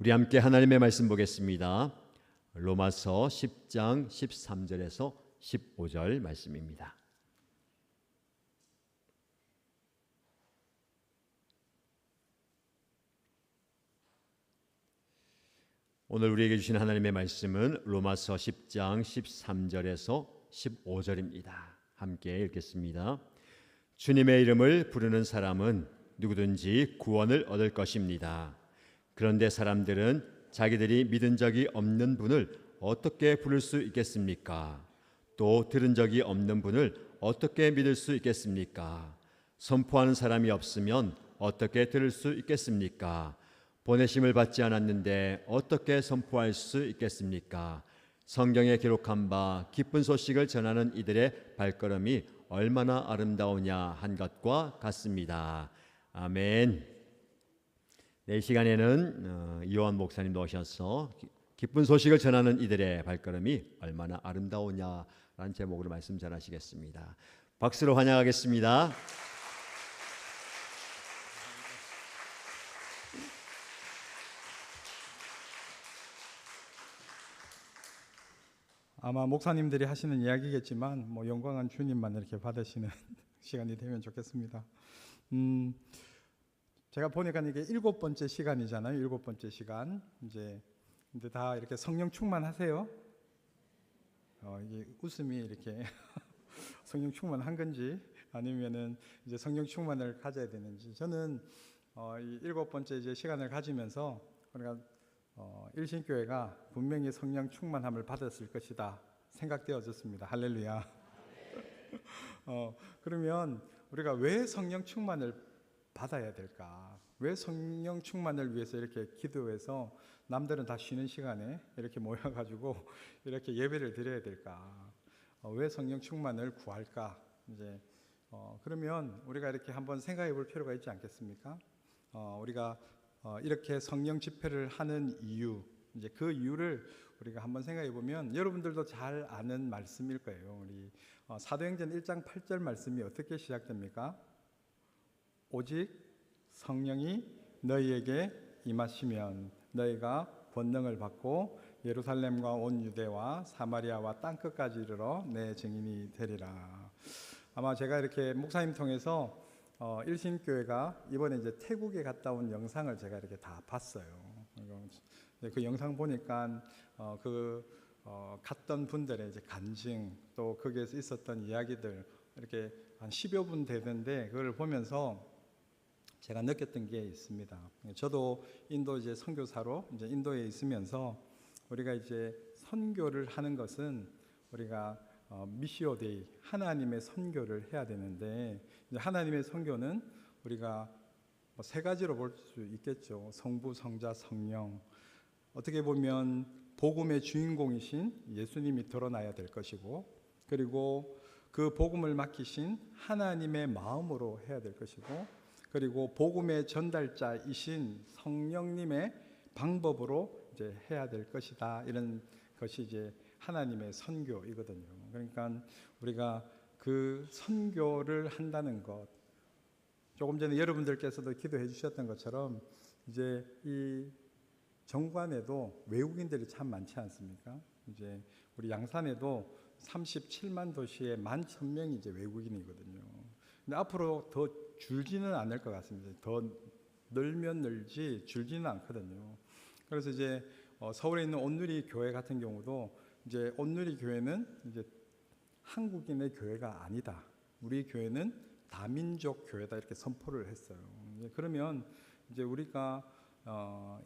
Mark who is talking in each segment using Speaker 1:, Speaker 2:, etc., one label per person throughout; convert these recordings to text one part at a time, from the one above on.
Speaker 1: 우리 함께 하나님의 말씀 보겠습니다. 로마서 10장 13절에서 15절 말씀입니다. 오늘 우리에게 주신 하나님의 말씀은 로마서 10장 13절에서 15절입니다. 함께 읽겠습니다. 주님의 이름을 부르는 사람은 누구든지 구원을 얻을 것입니다. 그런데 사람들은 자기들이 믿은 적이 없는 분을 어떻게 부를 수 있겠습니까? 또 들은 적이 없는 분을 어떻게 믿을 수 있겠습니까? 선포하는 사람이 없으면 어떻게 들을 수 있겠습니까? 보내심을 받지 않았는데 어떻게 선포할 수 있겠습니까? 성경에 기록한 바 기쁜 소식을 전하는 이들의 발걸음이 얼마나 아름다우냐 한 것과 같습니다. 아멘. 이 시간에는 이호환 목사님 오셔서 기쁜 소식을 전하는 이들의 발걸음이 얼마나 아름다우냐라는 제목으로 말씀 전하시겠습니다. 박수로 환영하겠습니다.
Speaker 2: 아마 목사님들이 하시는 이야기겠지만 영광은 주님만 이렇게 받으시는 시간이 되면 좋겠습니다. 제가 보니까 이게 7번째 시간이잖아요. 7번째 시간. 근데 다 이렇게 성령 충만하세요? 이게 웃음이 이렇게 성령 충만한 건지 아니면은 이제 성령 충만을 가져야 되는지. 저는 이 7번째 이제 시간을 가지면서 우리가 일신교회가 분명히 성령 충만함을 받았을 것이다 생각되어졌습니다. 할렐루야. 그러면 우리가 왜 성령 충만을 받아야 될까? 왜 성령 충만을 위해서 이렇게 기도해서 남들은 다 쉬는 시간에 이렇게 모여가지고 이렇게 예배를 드려야 될까? 왜 성령 충만을 구할까? 그러면 우리가 이렇게 한번 생각해 볼 필요가 있지 않겠습니까? 우리가 이렇게 성령 집회를 하는 이유, 그 이유를 우리가 한번 생각해 보면 여러분들도 잘 아는 말씀일 거예요. 우리 사도행전 1장 8절 말씀이 어떻게 시작됩니까? 오직 성령이 너희에게 임하시면 너희가 권능을 받고 예루살렘과 온 유대와 사마리아와 땅끝까지 이르러 내 증인이 되리라. 아마 제가 이렇게 목사님 통해서 일신교회가 이번에 이제 태국에 갔다 온 영상을 제가 이렇게 다 봤어요. 그 영상 보니까 갔던 분들의 이제 간증, 또 거기에서 있었던 이야기들 이렇게 한 10여 분 되던데 그걸 보면서 제가 느꼈던 게 있습니다. 저도 인도 이제 선교사로 이제 인도에 있으면서 우리가 이제 선교를 하는 것은 우리가 미시오 데이, 하나님의 선교를 해야 되는데, 하나님의 선교는 우리가 세 가지로 볼 수 있겠죠. 성부, 성자, 성령. 어떻게 보면 복음의 주인공이신 예수님이 드러나야 될 것이고, 그리고 그 복음을 맡기신 하나님의 마음으로 해야 될 것이고, 그리고 복음의 전달자이신 성령님의 방법으로 이제 해야 될 것이다. 이런 것이 이제 하나님의 선교이거든요. 그러니까 우리가 그 선교를 한다는 것, 조금 전에 여러분들께서도 기도해 주셨던 것처럼 이제 이 정관에도 외국인들이 참 많지 않습니까? 이제 우리 양산에도 37만 도시에 11,000명이 이제 외국인이거든요. 근데 앞으로 더 줄지는 않을 것 같습니다. 더 늘면 늘지 줄지는 않거든요. 그래서 이제 서울에 있는 온누리 교회 같은 경우도 이제 온누리 교회는 이제 한국인의 교회가 아니다. 우리 교회는 다민족 교회다 이렇게 선포를 했어요. 그러면 이제 우리가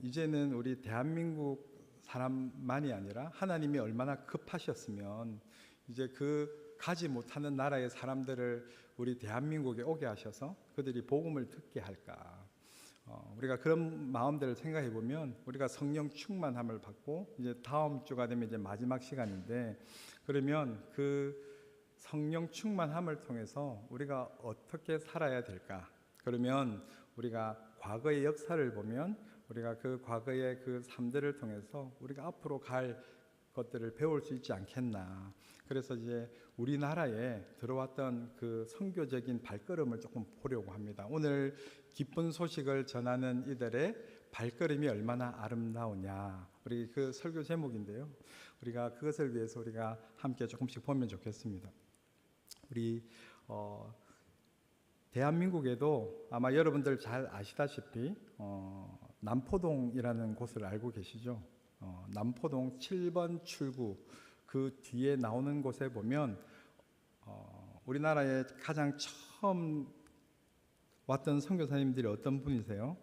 Speaker 2: 이제는 우리 대한민국 사람만이 아니라 하나님이 얼마나 급하셨으면 이제 그 가지 못하는 나라의 사람들을 우리 대한민국에 오게 하셔서 그들이 복음을 듣게 할까. 우리가 그런 마음들을 생각해 보면 우리가 성령 충만함을 받고 이제 다음 주가 되면 이제 마지막 시간인데, 그러면 그 성령 충만함을 통해서 우리가 어떻게 살아야 될까? 그러면 우리가 과거의 역사를 보면 우리가 그 과거의 그 삶들을 통해서 우리가 앞으로 갈 것들을 배울 수 있지 않겠나. 그래서 이제 우리나라에 들어왔던 그 선교적인 발걸음을 조금 보려고 합니다. 오늘 기쁜 소식을 전하는 이들의 발걸음이 얼마나 아름다우냐. 우리 그 설교 제목인데요. 우리가 그것을 위해서 우리가 함께 조금씩 보면 좋겠습니다. 우리 대한민국에도 아마 여러분들 잘 아시다시피 남포동이라는 곳을 알고 계시죠? 남포동 7번 출구 그 뒤에 나오는 곳에 보면 우리나라에 가장 처음 왔던 선교사님들이 어떤 분이세요?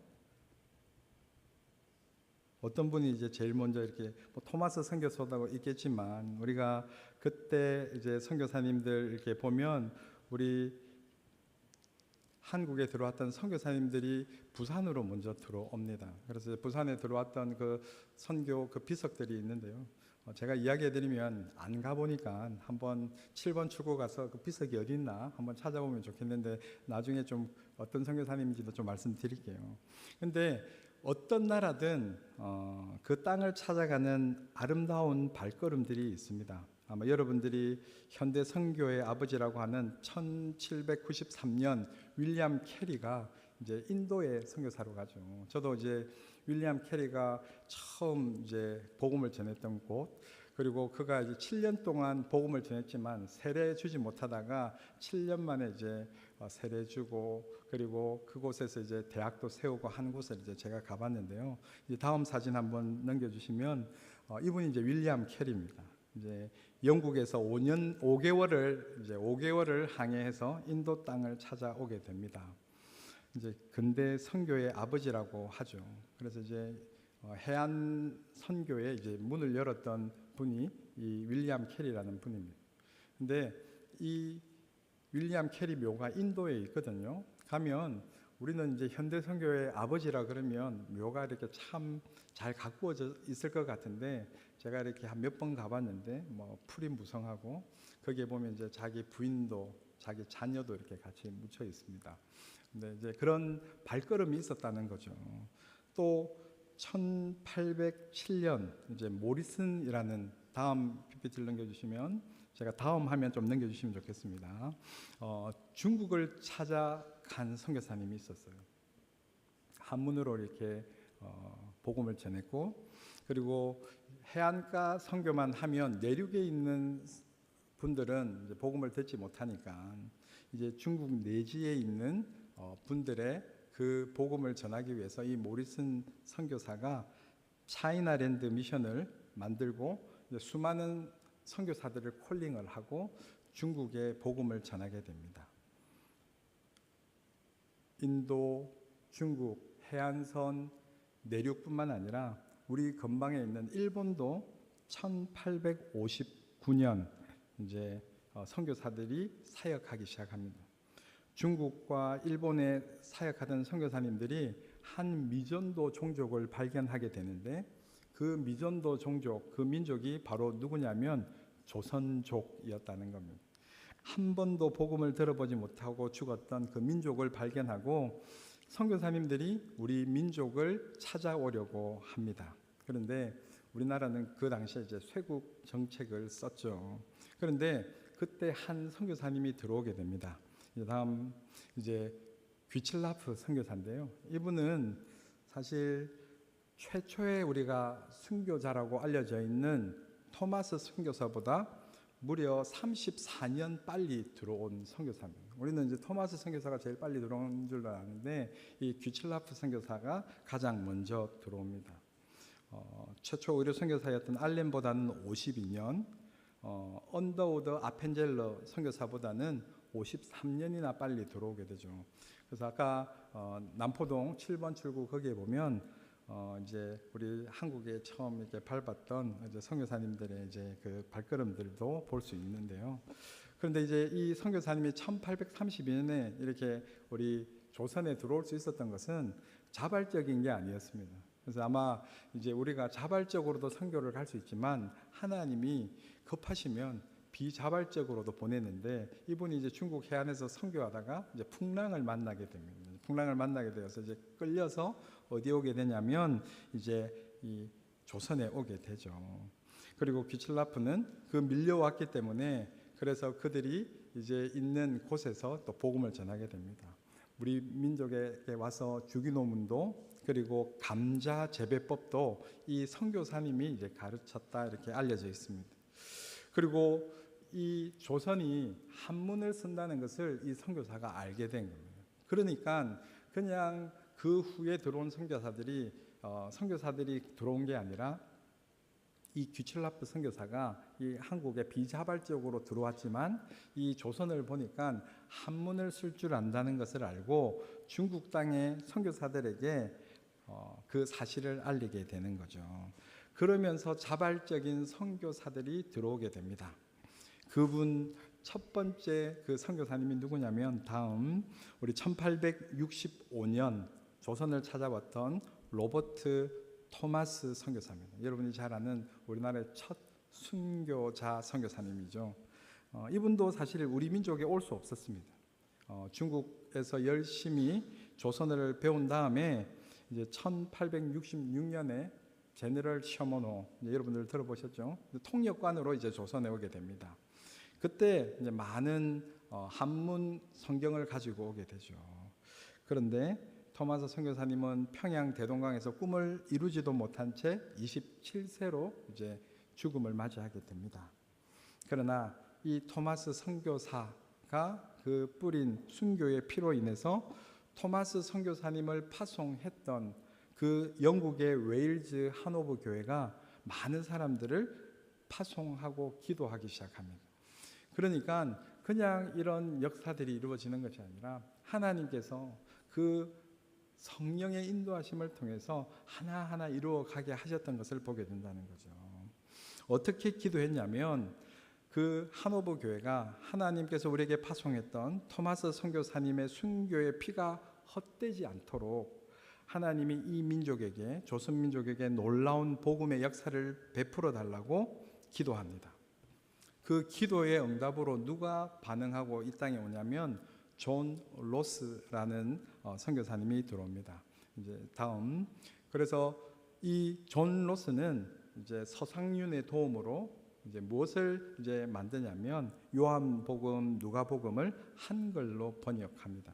Speaker 2: 어떤 분이 이제 제일 먼저 이렇게 토마스 선교사도 있겠지만 우리가 그때 이제 선교사님들 이렇게 보면 우리 한국에 들어왔던 선교사님들이 부산으로 먼저 들어옵니다. 그래서 부산에 들어왔던 그 선교 그 비석들이 있는데요. 제가 이야기해드리면 안 가보니까 한번 7번 출구 가서 그 비석이 어디 있나 한번 찾아보면 좋겠는데 나중에 좀 어떤 선교사님인지도 좀 말씀드릴게요. 근데 어떤 나라든 그 땅을 찾아가는 아름다운 발걸음들이 있습니다. 아마 여러분들이 현대 선교의 아버지라고 하는 1793년 윌리엄 캐리가 이제 인도의 선교사로 가죠. 저도 이제 윌리엄 캐리가 처음 이제 복음을 전했던 곳, 그리고 그가 이제 7년 동안 복음을 전했지만 세례 주지 못하다가 7년 만에 이제 세례 주고, 그리고 그곳에서 이제 대학도 세우고 한 곳을 이제 제가 가봤는데요. 이제 다음 사진 한번 넘겨주시면 이분이 이제 윌리엄 캐리입니다. 이제 영국에서 5개월을 항해해서 인도 땅을 찾아오게 됩니다. 이제 근대 선교의 아버지라고 하죠. 그래서 이제 해안 선교에 이제 문을 열었던 분이 이 윌리엄 캐리라는 분입니다. 근데 이 윌리엄 캐리 묘가 인도에 있거든요. 가면 우리는 이제 현대 선교의 아버지라 그러면 묘가 이렇게 참 잘 가꾸어져 있을 것 같은데 제가 이렇게 한 몇 번 가봤는데 풀이 무성하고 거기에 보면 이제 자기 부인도 자기 자녀도 이렇게 같이 묻혀 있습니다. 근데 이제 그런 발걸음이 있었다는 거죠. 또 1807년 이제 모리슨이라는 다음 PPT를 넘겨주시면 제가 다음 화면 좀 넘겨주시면 좋겠습니다. 중국을 찾아간 선교사님이 있었어요. 한문으로 이렇게 복음을 전했고, 그리고 해안가 선교만 하면 내륙에 있는 분들은 이제 복음을 듣지 못하니까 이제 중국 내지에 있는 분들의 그 복음을 전하기 위해서 이 모리슨 선교사가 차이나랜드 미션을 만들고 이제 수많은 선교사들을 콜링을 하고 중국에 복음을 전하게 됩니다. 인도, 중국, 해안선, 내륙뿐만 아니라 우리 근방에 있는 일본도 1859년 이제 선교사들이 사역하기 시작합니다. 중국과 일본에 사역하던 선교사님들이 한 미전도 종족을 발견하게 되는데 그 미전도 종족, 그 민족이 바로 누구냐면 조선족이었다는 겁니다. 한 번도 복음을 들어보지 못하고 죽었던 그 민족을 발견하고 선교사님들이 우리 민족을 찾아오려고 합니다. 그런데 우리나라는 그 당시에 이제 쇄국 정책을 썼죠. 그런데 그때 한 선교사님이 들어오게 됩니다. 다음 이제 귀칠라프 선교사인데요. 이분은 사실 최초의 우리가 순교자라고 알려져 있는 토마스 선교사보다 무려 34년 빨리 들어온 선교사입니다. 우리는 이제 토마스 선교사가 제일 빨리 들어온 줄로 아는데 이 귀칠라프 선교사가 가장 먼저 들어옵니다. 최초 의료 선교사였던 알렌보다는 52년, 언더우드 아펜젤러 선교사보다는 53년이나 빨리 들어오게 되죠. 그래서 아까 남포동 7번 출구 거기에 보면 이제 우리 한국에 처음 이렇게 밟았던 이제 선교사님들의 이제 그 발걸음들도 볼 수 있는데요. 그런데 이제 이 선교사님이 1832년에 이렇게 우리 조선에 들어올 수 있었던 것은 자발적인 게 아니었습니다. 그래서 아마 이제 우리가 자발적으로도 선교를 할 수 있지만 하나님이 급하시면 비자발적으로도 보내는데 이분이 이제 중국 해안에서 선교하다가 이제 풍랑을 만나게 됩니다. 풍랑을 만나게 되어서 이제 끌려서 어디에 오게 되냐면 이제 이 조선에 오게 되죠. 그리고 귀칠라프는 그 밀려왔기 때문에 그래서 그들이 이제 있는 곳에서 또 복음을 전하게 됩니다. 우리 민족에 와서 주기도문도 그리고 감자 재배법도 이 선교사님이 이제 가르쳤다 이렇게 알려져 있습니다. 그리고 이 조선이 한문을 쓴다는 것을 이 선교사가 알게 된 겁니다. 그러니까 그냥 그 후에 들어온 선교사들이 들어온 게 아니라 이 규철라프 선교사가 이 한국에 비자발적으로 들어왔지만 이 조선을 보니까 한문을 쓸 줄 안다는 것을 알고 중국 땅의 선교사들에게 그 사실을 알리게 되는 거죠. 그러면서 자발적인 선교사들이 들어오게 됩니다. 그분 첫 번째 그 선교사님이 누구냐면 다음 우리 1865년 조선을 찾아왔던 로버트 토마스 선교사입니다. 여러분이 잘 아는 우리나라의 첫 순교자 선교사님이죠. 이분도 사실 우리 민족에 올 수 없었습니다. 중국에서 열심히 조선어를 배운 다음에 이제 1866년에 제너럴 셔머노, 여러분들 들어보셨죠? 통역관으로 이제 조선에 오게 됩니다. 그때 이제 많은 한문 성경을 가지고 오게 되죠. 그런데 토마스 선교사님은 평양 대동강에서 꿈을 이루지도 못한 채 27세로 이제 죽음을 맞이하게 됩니다. 그러나 이 토마스 선교사가 그 뿌린 순교의 피로 인해서 토마스 선교사님을 파송했던 그 영국의 웨일즈 하노브 교회가 많은 사람들을 파송하고 기도하기 시작합니다. 그러니까 그냥 이런 역사들이 이루어지는 것이 아니라 하나님께서 그 성령의 인도하심을 통해서 하나하나 이루어가게 하셨던 것을 보게 된다는 거죠. 어떻게 기도했냐면 그 하노브 교회가 하나님께서 우리에게 파송했던 토마스 선교사님의 순교의 피가 헛되지 않도록 하나님이 이 민족에게, 조선 민족에게 놀라운 복음의 역사를 베풀어 달라고 기도합니다. 그 기도의 응답으로 누가 반응하고 이 땅에 오냐면 존 로스라는 선교사님이 들어옵니다. 이제 다음, 그래서 이 존 로스는 이제 서상윤의 도움으로 이제 무엇을 이제 만드냐면 요한복음, 누가복음을 한글로 번역합니다.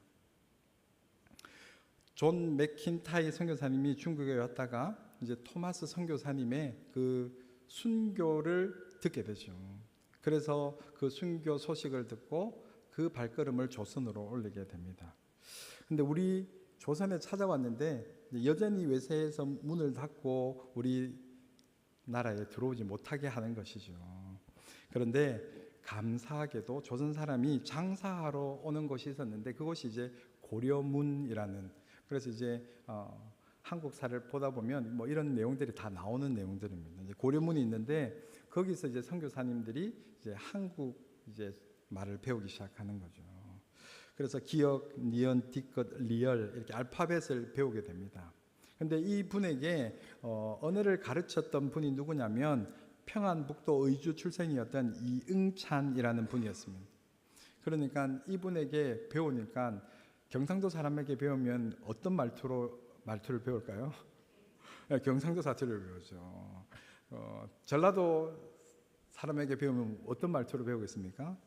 Speaker 2: 존 맥킨타이 선교사님이 중국에 왔다가 이제 토마스 선교사님의 그 순교를 듣게 되죠. 그래서 그 순교 소식을 듣고 그 발걸음을 조선으로 올리게 됩니다. 근데 우리 조선에 찾아왔는데 여전히 외세에서 문을 닫고 우리 나라에 들어오지 못하게 하는 것이죠. 그런데 감사하게도 조선 사람이 장사하러 오는 곳이 있었는데 그곳이 이제 고려문이라는, 그래서 이제 한국사를 보다 보면 뭐 이런 내용들이 다 나오는 내용들입니다. 이제 고려문이 있는데 거기서 이제 선교사님들이 이제 한국 이제 말을 배우기 시작하는 거죠. 그래서 기역, 니은, 디귿, 리얼 이렇게 알파벳을 배우게 됩니다. 근데 이 분에게 언어를 가르쳤던 분이 누구냐면 평안북도 의주 출생이었던 이응찬이라는 분이었습니다. 그러니까 이분에게 배우니까 경상도 사람에게 배우면 어떤 말투를 배울까요? 경상도 사투리를 배우죠. 전라도 사람에게 배우면 어떤 말투를 배우겠습니까?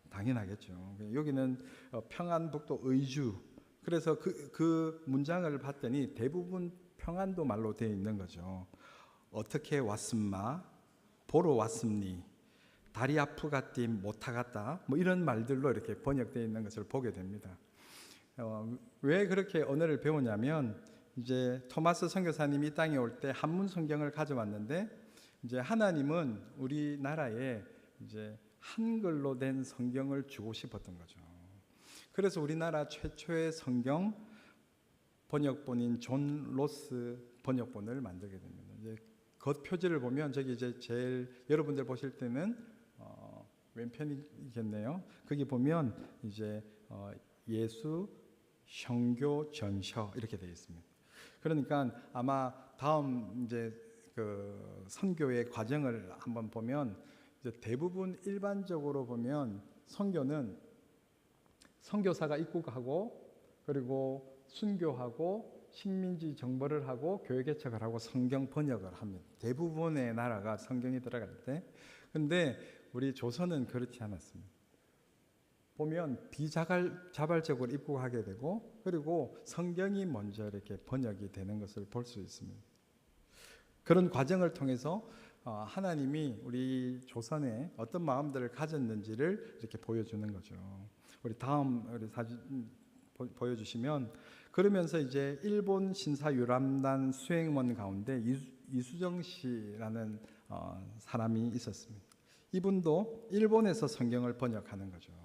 Speaker 2: 당연하겠죠. 여기는 평안북도 의주. 그래서 그 문장을 봤더니 대부분 평안도 말로 되어 있는 거죠. 어떻게 왔음마, 보러 왔음니, 다리 아프갔디 못하갔다, 뭐 이런 말들로 이렇게 번역되어 있는 것을 보게 됩니다. 왜 그렇게 언어를 배우냐면 이제 토마스 선교사님이 이 땅에 올 때 한문 성경을 가져왔는데 이제 하나님은 우리나라에 이제 한글로 된 성경을 주고 싶었던 거죠. 그래서 우리나라 최초의 성경 번역본인 존 로스 번역본을 만들게 됩니다. 이제 겉 표지를 보면 저기 이제 제일 여러분들 보실 때는 왼편이겠네요. 거기 보면 이제 예수 형교 전셔 이렇게 되어 있습니다. 그러니까 아마 다음 이제 그 선교의 과정을 한번 보면 이제 대부분 일반적으로 보면 선교는 선교사가 입국하고 그리고 순교하고 식민지 정벌을 하고 교회 개척을 하고 성경 번역을 합니다. 대부분의 나라가 성경이 들어갈 때. 근데 우리 조선은 그렇지 않았습니다. 보면 비자발적으로 입국하게 되고 그리고 성경이 먼저 이렇게 번역이 되는 것을 볼 수 있습니다. 그런 과정을 통해서 하나님이 우리 조선에 어떤 마음들을 가졌는지를 이렇게 보여주는 거죠. 우리 다음 사진 보여주시면 그러면서 이제 일본 신사유람단 수행원 가운데 이수정 씨라는 사람이 있었습니다. 이분도 일본에서 성경을 번역하는 거죠.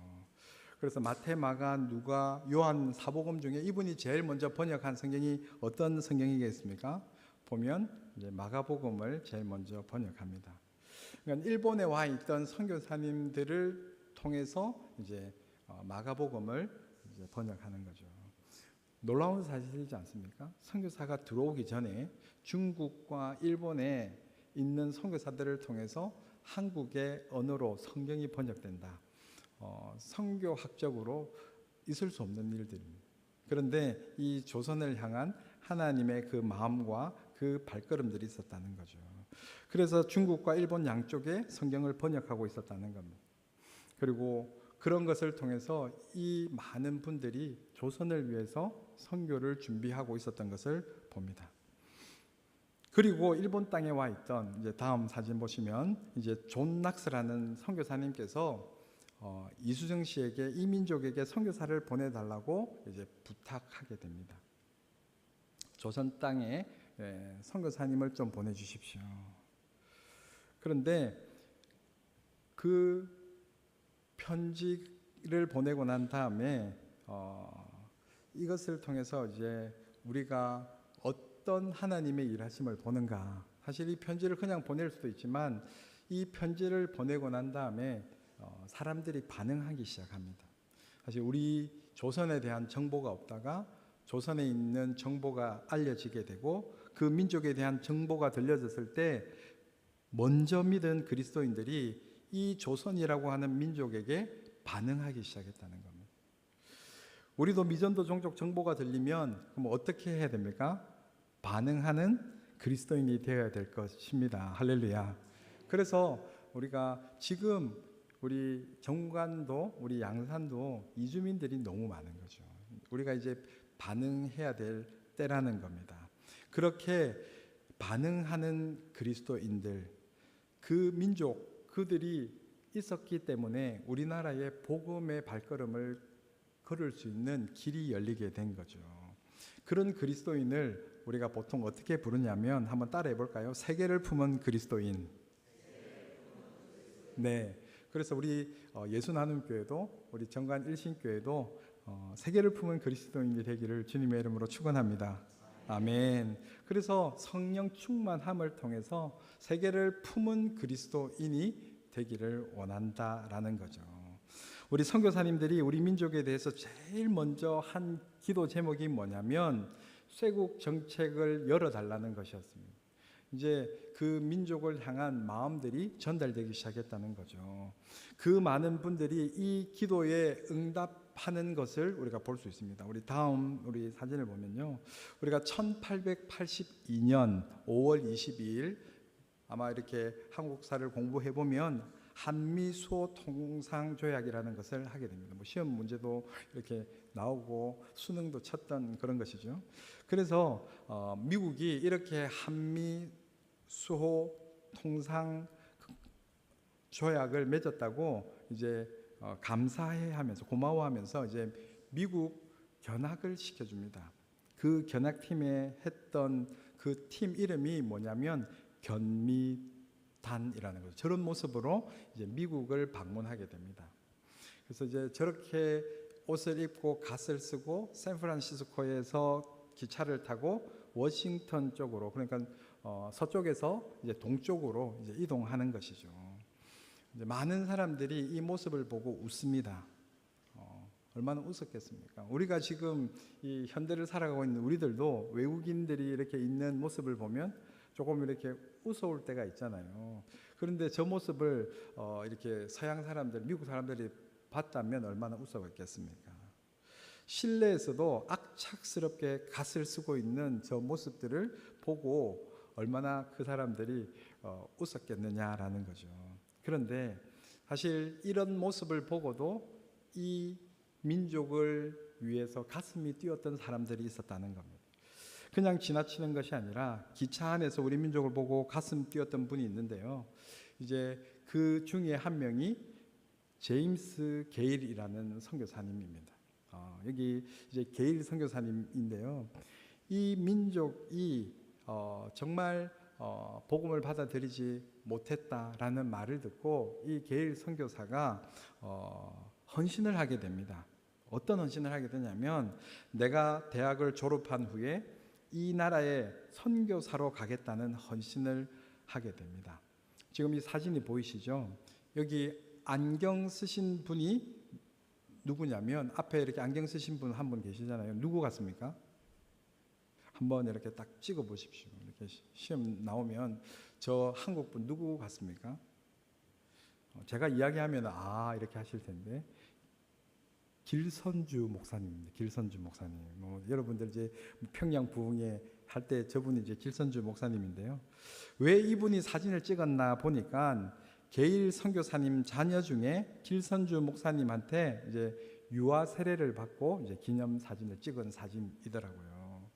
Speaker 2: 그래서 마태, 마가, 누가, 요한 사복음 중에 이분이 제일 먼저 번역한 성경이 어떤 성경이겠습니까? 보면 이제 마가복음을 제일 먼저 번역합니다. 그러니까 일본에 와 있던 선교사님들을 통해서 이제 마가복음을 이제 번역하는 거죠. 놀라운 사실이지 않습니까? 선교사가 들어오기 전에 중국과 일본에 있는 선교사들을 통해서 한국의 언어로 성경이 번역된다. 선교학적으로 있을 수 없는 일들입니다. 그런데 이 조선을 향한 하나님의 그 마음과 그 발걸음들이 있었다는 거죠. 그래서 중국과 일본 양쪽에 성경을 번역하고 있었다는 겁니다. 그리고 그런 것을 통해서 이 많은 분들이 조선을 위해서 선교를 준비하고 있었던 것을 봅니다. 그리고 일본 땅에 와 있던 이제 다음 사진 보시면 이제 존 낙스라는 선교사님께서 이수정 씨에게 이 민족에게 선교사를 보내달라고 이제 부탁하게 됩니다. 조선 땅에 선교사님을 좀 보내주십시오. 그런데 그 편지를 보내고 난 다음에 이것을 통해서 이제 우리가 어떤 하나님의 일하심을 보는가. 사실 이 편지를 그냥 보낼 수도 있지만 이 편지를 보내고 난 다음에 사람들이 반응하기 시작합니다. 사실 우리 조선에 대한 정보가 없다가 조선에 있는 정보가 알려지게 되고 그 민족에 대한 정보가 들려졌을 때 먼저 믿은 그리스도인들이 이 조선이라고 하는 민족에게 반응하기 시작했다는 겁니다. 우리도 미전도 종족 정보가 들리면 그럼 어떻게 해야 됩니까? 반응하는 그리스도인이 되어야 될 것입니다. 할렐루야. 그래서 우리가 지금 우리 정관도 우리 양산도 이주민들이 너무 많은 거죠. 우리가 이제 반응해야 될 때라는 겁니다. 그렇게 반응하는 그리스도인들, 그 민족, 그들이 있었기 때문에 우리나라의 복음의 발걸음을 걸을 수 있는 길이 열리게 된 거죠. 그런 그리스도인을 우리가 보통 어떻게 부르냐면 한번 따라해 볼까요? 세계를 품은 그리스도인. 네. 그래서 우리 예수나눔교회도 우리 정관 일신교회도 세계를 품은 그리스도인이 되기를 주님의 이름으로 축원합니다. 아멘. 그래서 성령 충만함을 통해서 세계를 품은 그리스도인이 되기를 원한다라는 거죠. 우리 선교사님들이 우리 민족에 대해서 제일 먼저 한 기도 제목이 뭐냐면 쇄국 정책을 열어달라는 것이었습니다. 이제 그 민족을 향한 마음들이 전달되기 시작했다는 거죠. 그 많은 분들이 이 기도에 응답하는 것을 우리가 볼 수 있습니다. 우리 다음 우리 사진을 보면요, 우리가 1882년 5월 22일 아마 이렇게 한국사를 공부해 보면 한미수호 통상조약이라는 것을 하게 됩니다. 뭐 시험 문제도 이렇게 나오고 수능도 쳤던 그런 것이죠. 그래서 미국이 이렇게 한미수호 통상 조약을 맺었다고 이제 감사해하면서 고마워하면서 이제 미국 견학을 시켜줍니다. 그 견학팀에 했던 그 팀 이름이 뭐냐면 견미단이라는 거죠. 저런 모습으로 이제 미국을 방문하게 됩니다. 그래서 이제 저렇게 옷을 입고 갓을 쓰고 샌프란시스코에서 기차를 타고 워싱턴 쪽으로, 그러니까 서쪽에서 이제 동쪽으로 이제 이동하는 것이죠. 이제 많은 사람들이 이 모습을 보고 웃습니다. 얼마나 웃었겠습니까? 우리가 지금 이 현대를 살아가고 있는 우리들도 외국인들이 이렇게 있는 모습을 보면 조금 이렇게 웃어올 때가 있잖아요. 그런데 저 모습을 이렇게 서양 사람들, 미국 사람들이 봤다면 얼마나 웃어봤겠습니까? 실내에서도 악착스럽게 갓을 쓰고 있는 저 모습들을 보고 얼마나 그 사람들이 웃었겠느냐라는 거죠. 그런데 사실 이런 모습을 보고도 이 민족을 위해서 가슴이 뛰었던 사람들이 있었다는 겁니다. 그냥 지나치는 것이 아니라 기차 안에서 우리 민족을 보고 가슴 뛰었던 분이 있는데요. 이제 그 중에 한 명이 제임스 게일이라는 선교사님입니다. 여기 이제 게일 선교사님인데요. 이 민족이 정말 복음을 받아들이지 못했다라는 말을 듣고 이 게일 선교사가 헌신을 하게 됩니다. 어떤 헌신을 하게 되냐면 내가 대학을 졸업한 후에 이 나라에 선교사로 가겠다는 헌신을 하게 됩니다. 지금 이 사진이 보이시죠? 여기 안경 쓰신 분이 누구냐면 앞에 이렇게 안경 쓰신 분 한 분 계시잖아요. 누구 같습니까? 한번 이렇게 딱 찍어 보십시오. 이렇게 시험 나오면 저 한국 분 누구 같습니까? 제가 이야기하면 이렇게 하실 텐데 길선주 목사님입니다. 길선주 목사님. 여러분들 이제 평양 부흥회 할 때 저분이 이제 길선주 목사님인데요. 왜 이분이 사진을 찍었나 보니까 게일 선교사님 자녀 중에 길선주 목사님한테 이제 유아 세례를 받고 이제 기념 사진을 찍은 사진이더라고요.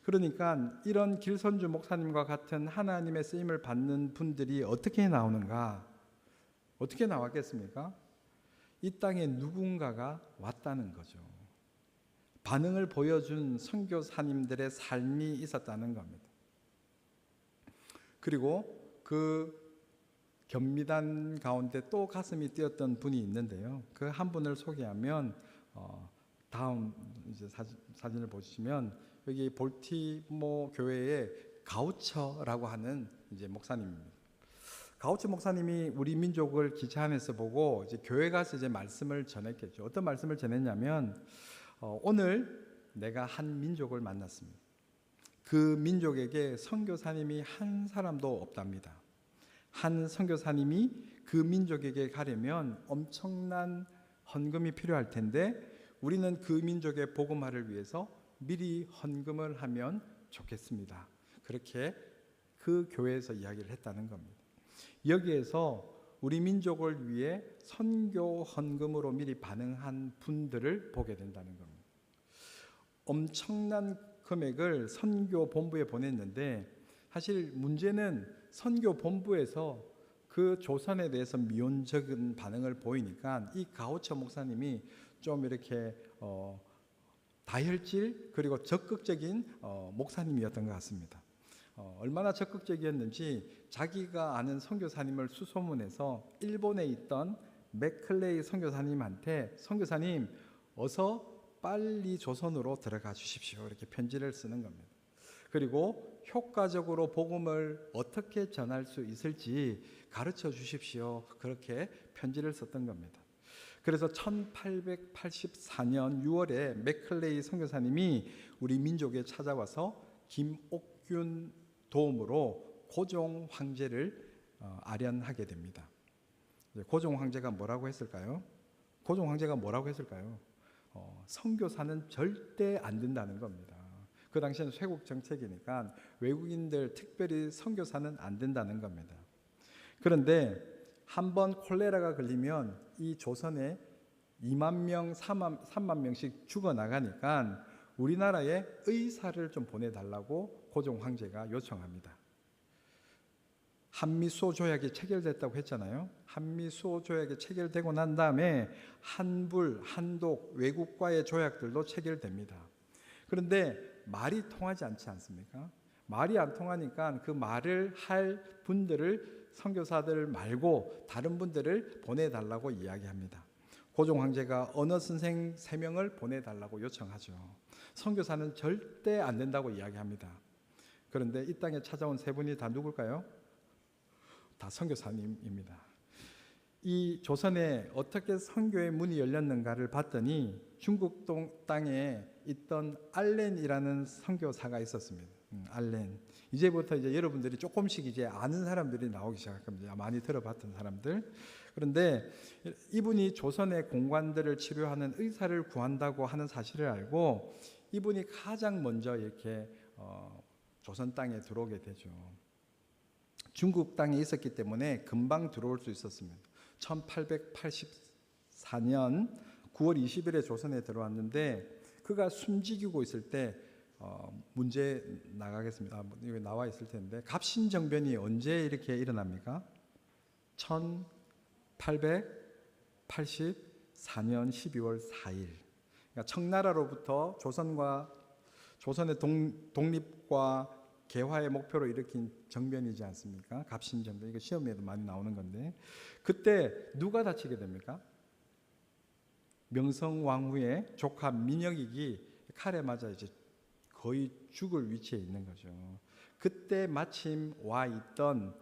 Speaker 2: 그러니까 이런 길선주 목사님과 같은 하나님의 쓰임을 받는 분들이 어떻게 나오는가? 어떻게 나왔겠습니까? 이 땅에 누군가가 왔다는 거죠. 반응을 보여준 선교사님들의 삶이 있었다는 겁니다. 그리고 그 경미단 가운데 또 가슴이 뛰었던 분이 있는데요. 그 한 분을 소개하면 다음 이제 사진을 보시면 여기 볼티모 교회의 가우처라고 하는 이제 목사님입니다. 가우처 목사님이 우리 민족을 기차 안에서 보고 이제 교회 가서 이제 말씀을 전했겠죠. 어떤 말씀을 전했냐면 오늘 내가 한 민족을 만났습니다. 그 민족에게 선교사님이 한 사람도 없답니다. 한 선교사님이 그 민족에게 가려면 엄청난 헌금이 필요할 텐데 우리는 그 민족의 복음화를 위해서 미리 헌금을 하면 좋겠습니다. 그렇게 그 교회에서 이야기를 했다는 겁니다. 여기에서 우리 민족을 위해 선교 헌금으로 미리 반응한 분들을 보게 된다는 겁니다. 엄청난 금액을 선교 본부에 보냈는데 사실 문제는 선교 본부에서 그 조선에 대해서 미온적인 반응을 보이니까 이 가우처 목사님이 좀 이렇게 다혈질 그리고 적극적인 목사님이었던 것 같습니다. 얼마나 적극적이었는지 자기가 아는 선교사님을 수소문해서 일본에 있던 맥클레이 선교사님한테 선교사님 어서 빨리 조선으로 들어가 주십시오 이렇게 편지를 쓰는 겁니다. 그리고 효과적으로 복음을 어떻게 전할 수 있을지 가르쳐 주십시오 그렇게 편지를 썼던 겁니다. 그래서 1884년 6월에 맥클레이 선교사님이 우리 민족에 찾아와서 김옥균 도움으로 고종 황제를 아련하게 됩니다. 고종 황제가 뭐라고 했을까요? 고종 황제가 뭐라고 했을까요? 선교사는 절대 안 된다는 겁니다. 그 당시에는 쇄국 정책이니까 외국인들 특별히 선교사는 안 된다는 겁니다. 그런데 한번 콜레라가 걸리면 이 조선에 2만 명, 3만 명씩 죽어나가니까 우리나라에 의사를 좀 보내달라고 고종 황제가 요청합니다. 한미수호 조약이 체결됐다고 했잖아요. 한미수호 조약이 체결되고 난 다음에 한불, 한독, 외국과의 조약들도 체결됩니다. 그런데 말이 통하지 않지 않습니까? 말이 안 통하니까 그 말을 할 분들을 선교사들 말고 다른 분들을 보내달라고 이야기합니다. 고종 황제가 언어 선생 3명을 보내달라고 요청하죠. 선교사는 절대 안 된다고 이야기합니다. 그런데 이 땅에 찾아온 3분이 다 누굴까요? 다 선교사님입니다. 이 조선에 어떻게 선교의 문이 열렸는가를 봤더니 중국 땅에 있던 알렌이라는 선교사가 있었습니다. 알렌. 이제부터 이제 여러분들이 조금씩 이제 아는 사람들이 나오기 시작할 겁니다. 많이 들어봤던 사람들. 그런데 이분이 조선의 공관들을 치료하는 의사를 구한다고 하는 사실을 알고 이분이 가장 먼저 이렇게 조선 땅에 들어오게 되죠. 중국 땅에 있었기 때문에 금방 들어올 수 있었습니다. 1884년 9월 20일에 조선에 들어왔는데 그가 숨지기고 있을 때 문제 나가겠습니다. 여기 나와 있을 텐데 갑신정변이 언제 이렇게 일어납니까? 1884년 12월 4일. 그러니까 청나라로부터 조선의 독립과 개화의 목표로 일으킨 정변이지 않습니까? 갑신정변. 이거 시험에도 많이 나오는 건데 그때 누가 다치게 됩니까? 명성왕후의 조카 민혁익이 칼에 맞아 이제 거의 죽을 위치에 있는 거죠. 그때 마침 와 있던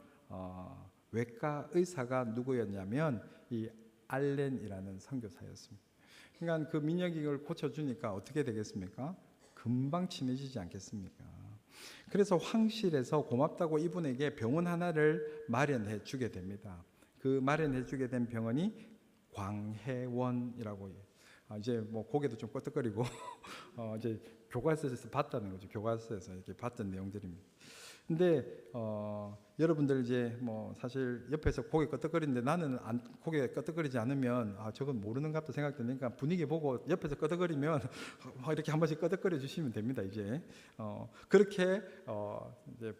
Speaker 2: 외과 의사가 누구였냐면 이 알렌이라는 선교사였습니다. 그러니까 그 민혁익을 고쳐주니까 어떻게 되겠습니까? 금방 친해지지 않겠습니까? 그래서 황실에서 고맙다고 이분에게 병원 하나를 마련해 주게 됩니다. 그 마련해 주게 된 병원이 광해원이라고 이제 뭐 고개도 좀 끄덕거리고 이제 교과서에서 봤다는 거죠. 교과서에서 이렇게 봤던 내용들입니다. 근데 여러분들 이제 뭐 사실 옆에서 고개 끄덕거리는데 나는 고개 끄덕거리지 않으면 저건 모르는가 보다 생각되니까 분위기 보고 옆에서 끄덕거리면 이렇게 한 번씩 끄덕거려 주시면 됩니다. 이제 그렇게 이제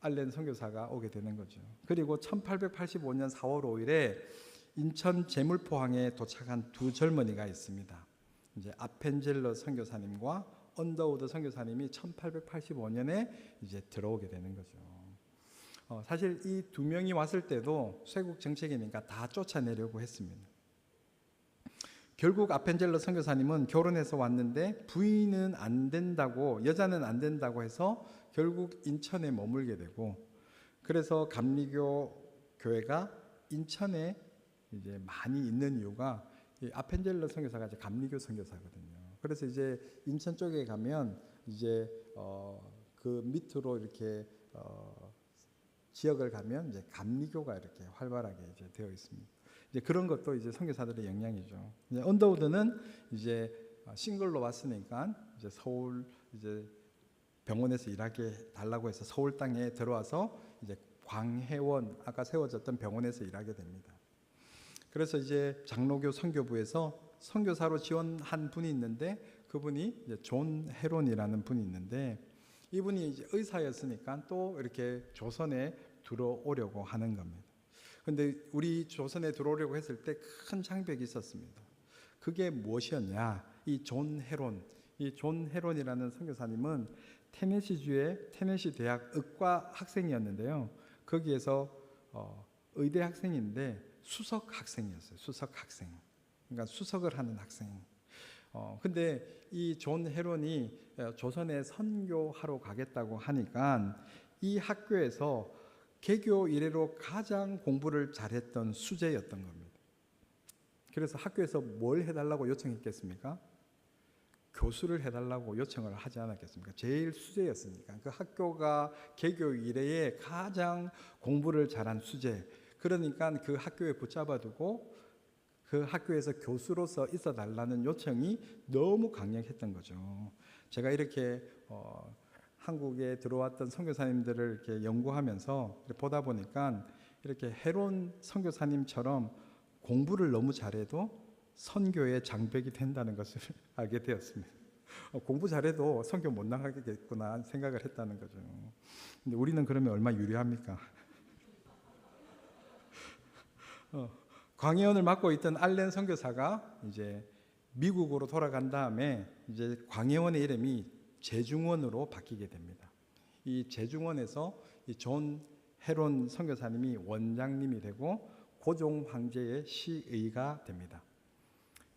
Speaker 2: 알렌 선교사가 오게 되는 거죠. 그리고 1885년 4월 5일에 인천 제물포항에 도착한 두 젊은이가 있습니다. 이제 아펜젤러 선교사님과 언더우드 선교사님이 1885년에 이제 들어오게 되는 거죠. 사실 이 두 명이 왔을 때도 쇄국 정책이니까 다 쫓아내려고 했습니다. 결국 아펜젤러 선교사님은 결혼해서 왔는데 부인은 안 된다고, 여자는 안 된다고 해서 결국 인천에 머물게 되고, 그래서 감리교 교회가 인천에 이제 많이 있는 이유가 이 아펜젤러 선교사가 이제 감리교 선교사거든요. 그래서 이제 인천 쪽에 가면 이제 그 밑으로 이렇게 지역을 가면 이제 감리교가 이렇게 활발하게 이제 되어 있습니다. 이제 그런 것도 이제 선교사들의 영향이죠. 이제 언더우드는 이제 싱글로 왔으니까 이제 서울 이제 병원에서 일하게 달라고 해서 서울 땅에 들어와서 이제 광해원 아까 세워졌던 병원에서 일하게 됩니다. 그래서 이제 장로교 선교부에서 선교사로 지원한 분이 있는데 그분이 이제 존 헤론이라는 분이 있는데 이분이 이제 의사였으니까 또 이렇게 조선에 들어오려고 하는 겁니다. 근데 우리 조선에 들어오려고 했을 때 큰 장벽이 있었습니다. 그게 무엇이었냐? 이 존 헤론이라는 선교사님은 테네시주의 테네시 대학 의과 학생이었는데요. 거기에서 의대 학생인데 수석 학생이었어요. 수석 학생. 그러니까 수석을 하는 학생. 근데 이 존 헤론이 조선에 선교하러 가겠다고 하니까 이 학교에서 개교 이래로 가장 공부를 잘했던 수재였던 겁니다. 그래서 학교에서 뭘 해달라고 요청했겠습니까? 교수를 해달라고 요청을 하지 않았겠습니까? 제일 수재였으니까. 그 학교가 개교 이래에 가장 공부를 잘한 수재. 그러니까 그 학교에 붙잡아두고 그 학교에서 교수로서 있어 달라는 요청이 너무 강력했던 거죠. 제가 이렇게 한국에 들어왔던 선교사님들을 이렇게 연구하면서 보다 보니까 이렇게 헤론 선교사님처럼 공부를 너무 잘해도 선교의 장벽이 된다는 것을 알게 되었습니다. 공부 잘해도 선교 못 나가겠구나 생각을 했다는 거죠. 근데 우리는 그러면 얼마나 유리합니까? 광해원을 맡고 있던 알렌 선교사가 이제 미국으로 돌아간 다음에 이제 광해원의 이름이 제중원으로 바뀌게 됩니다. 이 제중원에서 이 존 헤론 선교사님이 원장님이 되고 고종 황제의 시의가 됩니다.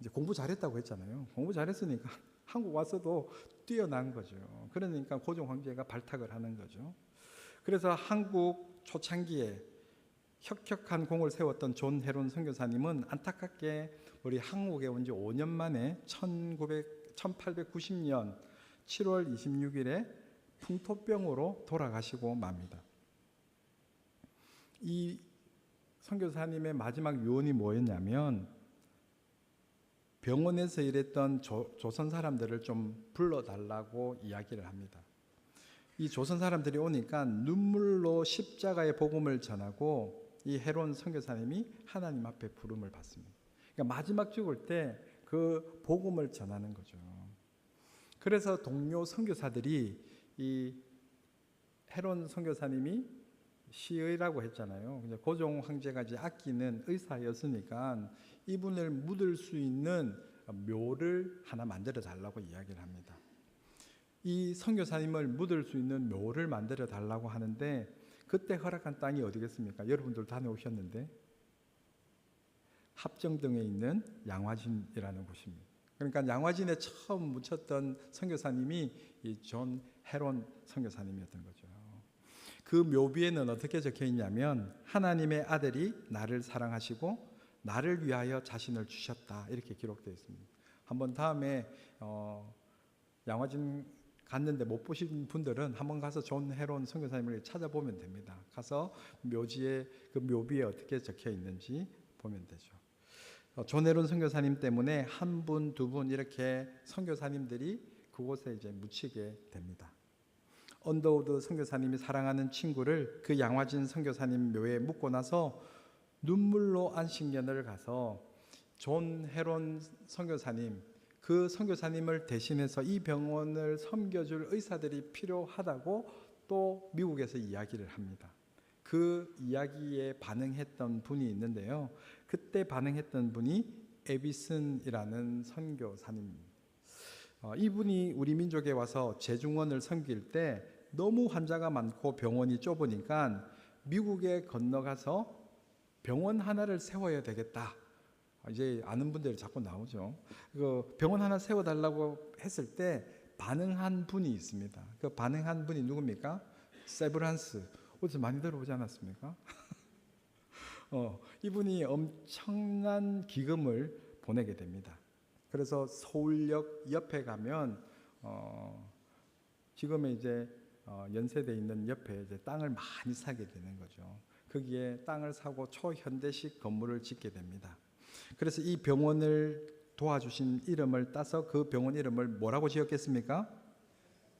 Speaker 2: 이제 공부 잘했다고 했잖아요. 공부 잘했으니까 한국 와서도 뛰어난 거죠. 그러니까 고종 황제가 발탁을 하는 거죠. 그래서 한국 초창기에 혁혁한 공을 세웠던 존 헤론 선교사님은 안타깝게 우리 한국에 온 지 5년 만에 1890년 7월 26일에 풍토병으로 돌아가시고 맙니다. 이 선교사님의 마지막 유언이 뭐였냐면 병원에서 일했던 조선 사람들을 좀 불러달라고 이야기를 합니다. 이 조선 사람들이 오니까 눈물로 십자가의 복음을 전하고 이 헤론 선교사님이 하나님 앞에 부름을 받습니다. 그러니까 마지막 죽을 때 그 복음을 전하는 거죠. 그래서 동료 선교사들이 이 헤론 선교사님이 시의라고 했잖아요. 고종 황제가 이제 아끼는 의사였으니까 이분을 묻을 수 있는 묘를 하나 만들어 달라고 이야기를 합니다. 이 선교사님을 묻을 수 있는 묘를 만들어 달라고 하는데 그때 허락한 땅이 어디겠습니까? 여러분들 다녀오셨는데 합정동에 있는 양화진이라는 곳입니다. 그러니까 양화진에 처음 묻혔던 선교사님이 이 존 헤론 선교사님이었던 거죠. 그 묘비에는 어떻게 적혀 있냐면 하나님의 아들이 나를 사랑하시고 나를 위하여 자신을 주셨다 이렇게 기록되어 있습니다. 한번 다음에 양화진 갔는데 못 보신 분들은 한번 가서 존 헤론 선교사님을 찾아보면 됩니다. 가서 묘지에 그 묘비에 어떻게 적혀 있는지 보면 되죠. 존 헤론 선교사님 때문에 한 분, 두 분 이렇게 선교사님들이 그곳에 이제 묻히게 됩니다. 언더우드 선교사님이 사랑하는 친구를 그 양화진 선교사님 묘에 묻고 나서 눈물로 안식년을 가서 존 헤론 선교사님 그 선교사님을 대신해서 이 병원을 섬겨줄 의사들이 필요하다고 또 미국에서 이야기를 합니다. 그 이야기에 반응했던 분이 있는데요. 그때 반응했던 분이 에비슨이라는 선교사님입니다. 이분이 우리 민족에 와서 재중원을 섬길 때 너무 환자가 많고 병원이 좁으니까 미국에 건너가서 병원 하나를 세워야 되겠다. 이제 아는 분들이 자꾸 나오죠. 그 병원 하나 세워달라고 했을 때 반응한 분이 있습니다. 그 반응한 분이 누굽니까? 세브란스. 어디서 많이 들어보지 않았습니까? 이분이 엄청난 기금을 보내게 됩니다. 그래서 서울역 옆에 가면 지금의 이제 연세대에 있는 옆에 이제 땅을 많이 사게 되는 거죠. 거기에 땅을 사고 초현대식 건물을 짓게 됩니다. 그래서 이 병원을 도와주신 이름을 따서 그 병원 이름을 뭐라고 지었겠습니까?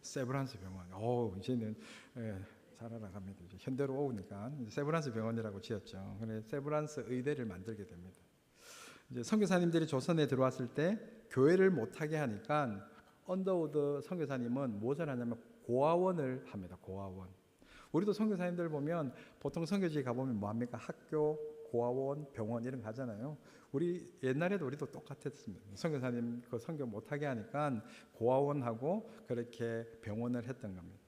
Speaker 2: 세브란스 병원. 이제는 잘 알아갑니다. 이제 현대로 오니까 세브란스 병원이라고 지었죠. 그래 세브란스 의대를 만들게 됩니다. 이제 선교사님들이 조선에 들어왔을 때 교회를 못하게 하니까 언더우드 선교사님은 무엇을 하냐면 고아원을 합니다. 고아원. 우리도 선교사님들 보면 보통 선교지에 가보면 뭐합니까? 학교, 고아원, 병원 이런 거 하잖아요. 우리 옛날에도 우리도 똑같았습니다. 선교사님 그 선교 못하게 하니까 고아원하고 그렇게 병원을 했던 겁니다.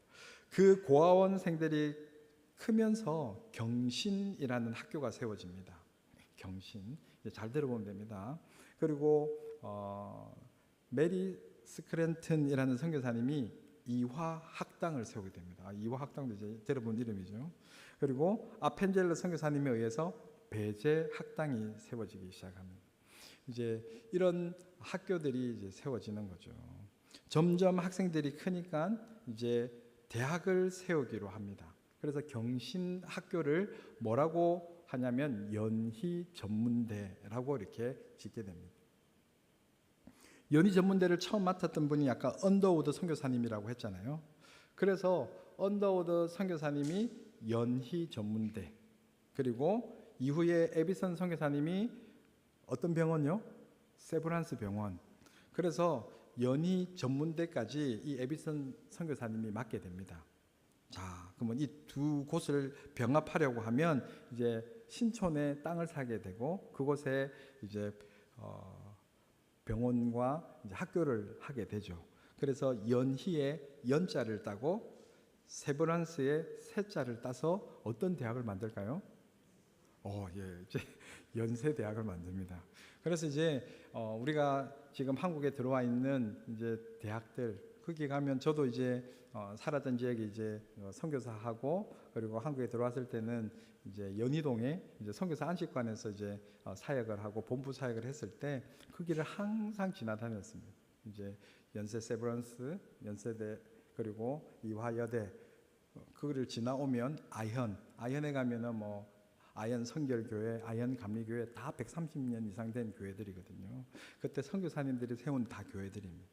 Speaker 2: 그 고아원생들이 크면서 경신이라는 학교가 세워집니다. 경신. 잘 들어보면 됩니다. 그리고 메리 스크랜튼이라는 선교사님이 이화 학당을 세우게 됩니다. 이화 학당도 이제 들어본 이름이죠. 그리고 아펜젤러 선교사님에 의해서 배제 학당이 세워지기 시작합니다. 이제 이런 학교들이 이제 세워지는 거죠. 점점 학생들이 크니까 이제 대학을 세우기로 합니다. 그래서 경신 학교를 뭐라고 하냐면 연희 전문대라고 이렇게 짓게 됩니다. 연희 전문대를 처음 맡았던 분이 아까 언더우드 선교사님이라고 했잖아요. 그래서 언더우드 선교사님이 연희 전문대, 그리고 이후에 에비슨 선교사님이 어떤 병원요? 세브란스 병원. 그래서 연희 전문대까지 이 에비슨 선교사님이 맡게 됩니다. 자, 그러면 이 두 곳을 병합하려고 하면 이제 신촌에 땅을 사게 되고 그곳에 이제 병원과 이제 학교를 하게 되죠. 그래서 연희의 연자를 따고 세브란스의 세자를 따서 어떤 대학을 만들까요? 이제 연세대학을 만듭니다. 그래서 이제 우리가 지금 한국에 들어와 있는 이제 대학들 거기 가면 저도 이제 살았던 지역에 이제 선교사하고 그리고 한국에 들어왔을 때는 이제 연희동에 이제 선교사 안식관에서 이제 사역을 하고 본부 사역을 했을 때 거기를 항상 지나다녔습니다. 이제 연세 세브란스, 연세대 그리고 이화여대 그거를 지나오면 아현에 가면은 뭐 아현 성결교회, 아현 감리교회 다 130년 이상 된 교회들이거든요. 그때 선교사님들이 세운 다 교회들입니다.